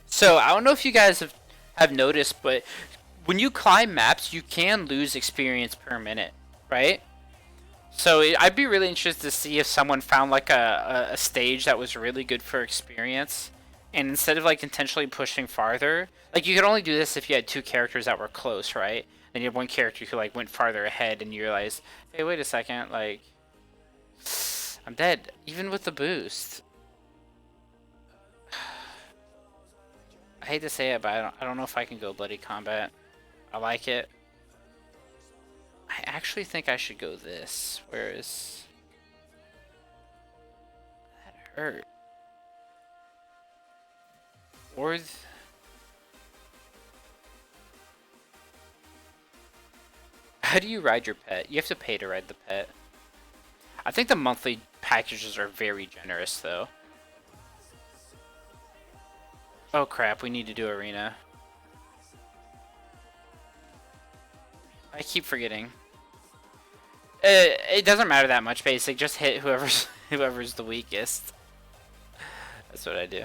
So, I don't know if you guys have noticed, but when you climb maps, you can lose experience per minute, right? So I'd be really interested to see if someone found like a stage that was really good for experience, and instead of like intentionally pushing farther, like you could only do this if you had 2 characters that were close, right? Then you have 1 character who like went farther ahead, and you realize, hey, wait a second, like I'm dead even with the boost. I hate to say it, but I don't know if I can go bloody combat. I like it. I actually think I should go this. Where is... That hurt. Or... How do you ride your pet? You have to pay to ride the pet. I think the monthly packages are very generous, though. Oh crap, we need to do arena. I keep forgetting. It doesn't matter that much, basic. Just hit whoever's the weakest. That's what I do.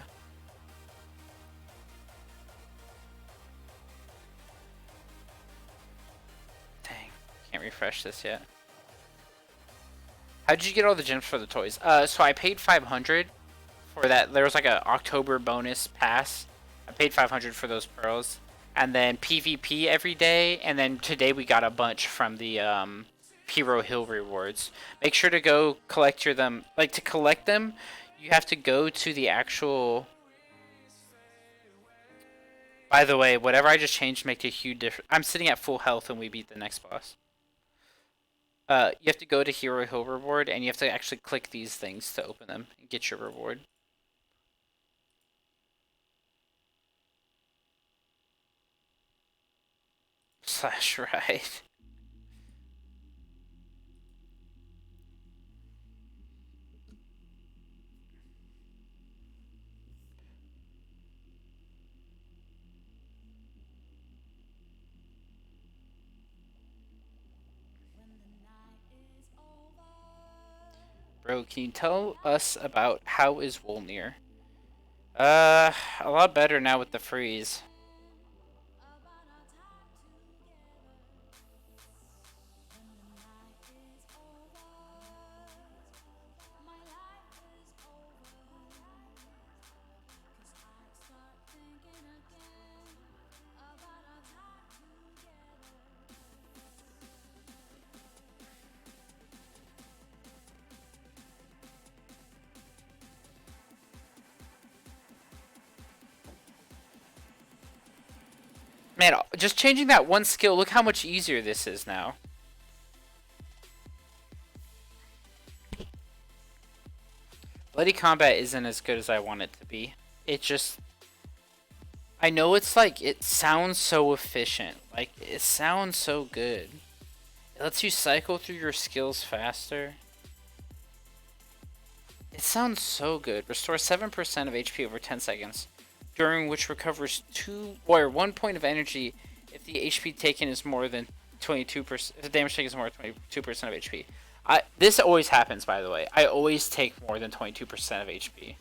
can't refresh this yet. How did you get all the gems for the toys? So I paid 500 for that. There was like a October bonus pass. I paid 500 for those pearls, and then PvP every day, and then today we got a bunch from the Hero Hill rewards. Make sure to go collect your them. Like to collect them, you have to go to the actual. By the way, whatever I just changed make a huge difference. I'm sitting at full health when we beat the next boss. You have to go to Hero Hill reward, and you have to actually click these things to open them and get your reward. Slash right. Bro, can you tell us about how is Wolnir? A lot better now with the freeze. Man, just changing that one skill, look how much easier this is now. Bloody Combat isn't as good as I want it to be. It just... I know it's like, it sounds so efficient. Like, it sounds so good. It lets you cycle through your skills faster. It sounds so good. Restore 7% of HP over 10 seconds. During which recovers 1 point of energy if the HP taken is more than 22%. If the damage taken is more than 22% of HP. This always happens, by the way. I always take more than 22% of HP.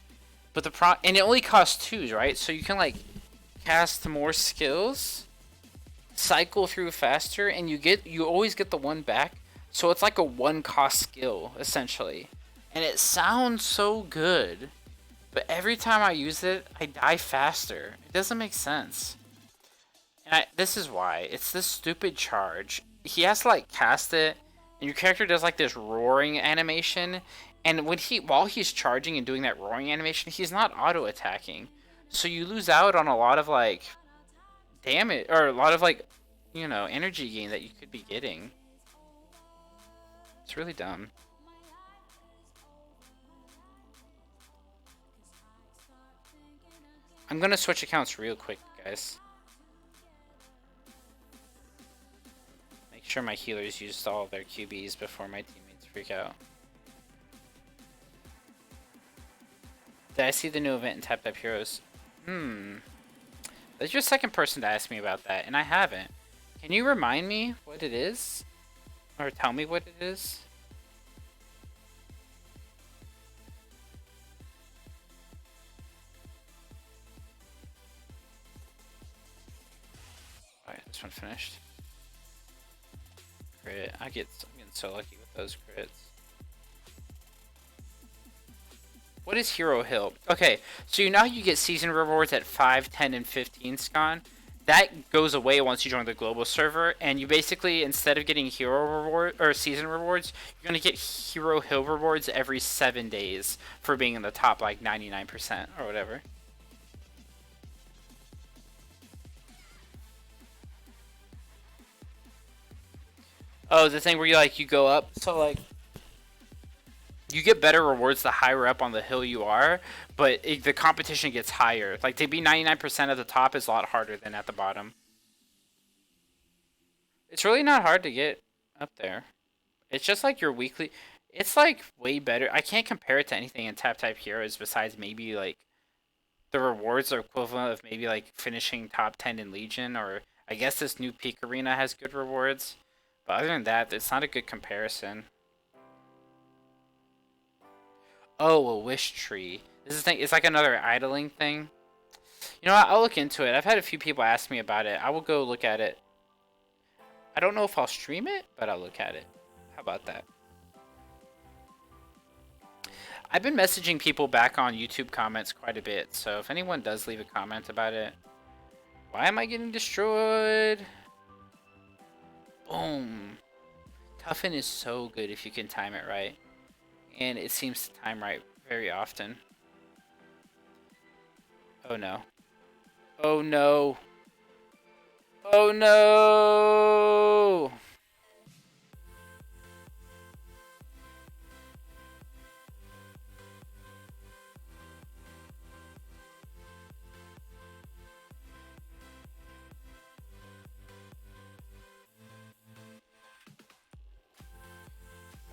But and it only costs 2s, right? So you can like cast more skills, cycle through faster, and you always get the 1 back. So it's like a 1 cost skill essentially, and it sounds so good. But every time I use it, I die faster. It doesn't make sense. And this is why. It's this stupid charge. He has to like cast it, and your character does like this roaring animation. And while he's charging and doing that roaring animation, he's not auto attacking. So you lose out on a lot of like damage, or a lot of like, you know, energy gain that you could be getting. It's really dumb. I'm gonna switch accounts real quick, guys. Make sure my healers used all their QBs before my teammates freak out. Did I see the new event in Tap Tap Heroes? That's your second person to ask me about that, and I haven't. Can you remind me what it is? Or tell me what it is? Alright, this one finished. Crit. I'm getting so lucky with those crits. What is Hero Hill? Okay, so you know how you get season rewards at 5, 10, and 15, Scon? That goes away once you join the global server, and you basically, instead of getting hero reward or season rewards, you're gonna get Hero Hill rewards every 7 days for being in the top like 99% or whatever. Oh, the thing where you go up, so like you get better rewards the higher up on the hill you are, but the competition gets higher. Like to be 99% at the top is a lot harder than at the bottom. It's really not hard to get up there. It's just like your weekly. It's like way better. I can't compare it to anything in Tap Type Heroes besides maybe like the rewards are equivalent of maybe like finishing top 10 in Legion, or I guess this new Peak Arena has good rewards. But other than that, it's not a good comparison. Oh, a wish tree. This is the thing. It's like another idling thing. You know what? I'll look into it. I've had a few people ask me about it. I will go look at it. I don't know if I'll stream it, but I'll look at it. How about that? I've been messaging people back on YouTube comments quite a bit, so if anyone does leave a comment about it. Why am I getting destroyed? Boom. Toughen is so good if you can time it right. And it seems to time right very often. Oh no. Oh no. Oh no!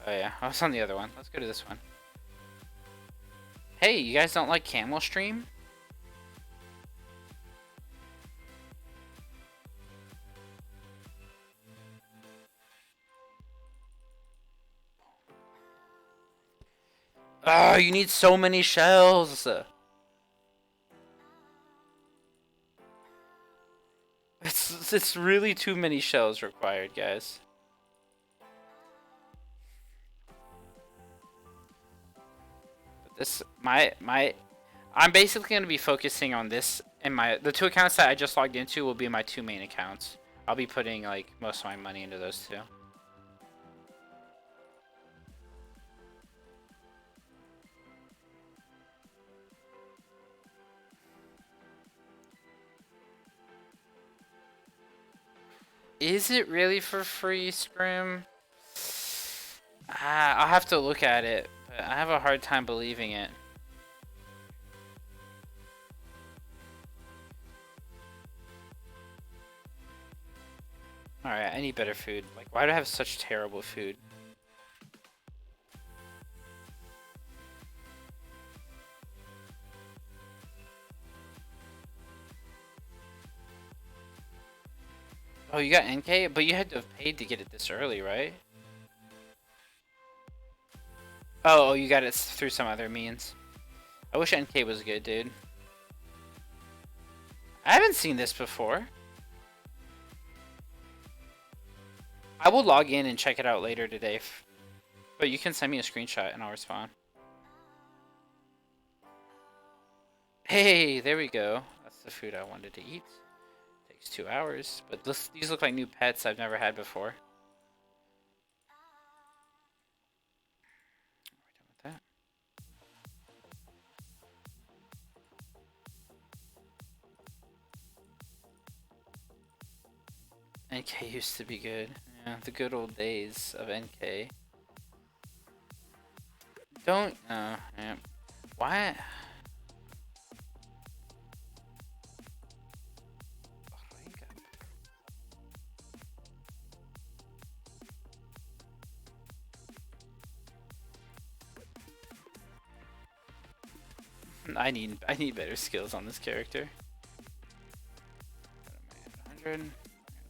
Oh yeah, I was on the other one. Let's go to this one. Hey, you guys don't like camel stream? Oh, you need so many shells! It's really too many shells required, guys. But this, I'm basically gonna be focusing on this, and the 2 accounts that I just logged into will be my 2 main accounts. I'll be putting like most of my money into those 2. Is it really for free, Scrim? I'll have to look at it, but I have a hard time believing it. Alright, I need better food. Like, why do I have such terrible food? Oh, you got NK? But you had to have paid to get it this early, right? Oh, you got it through some other means. I wish NK was good, dude. I haven't seen this before. I will log in and check it out later today. But you can send me a screenshot and I'll respond. Hey, there we go. That's the food I wanted to eat. Takes 2 hours. But these look like new pets I've never had before. Are we done with that? NK used to be good. Yeah, the good old days of NK. Don't... yeah. Why... I need better skills on this character. 100.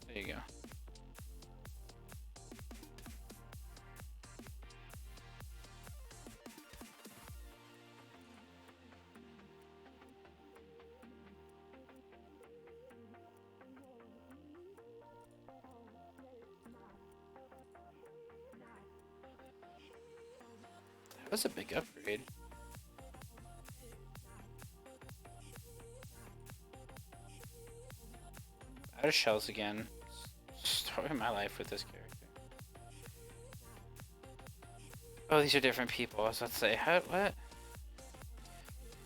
There you go. That was a big upgrade. Out of shells again. Story of my life with this character. Oh, these are different people. I was about to say, what?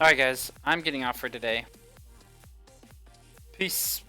Alright guys, I'm getting off for today. Peace.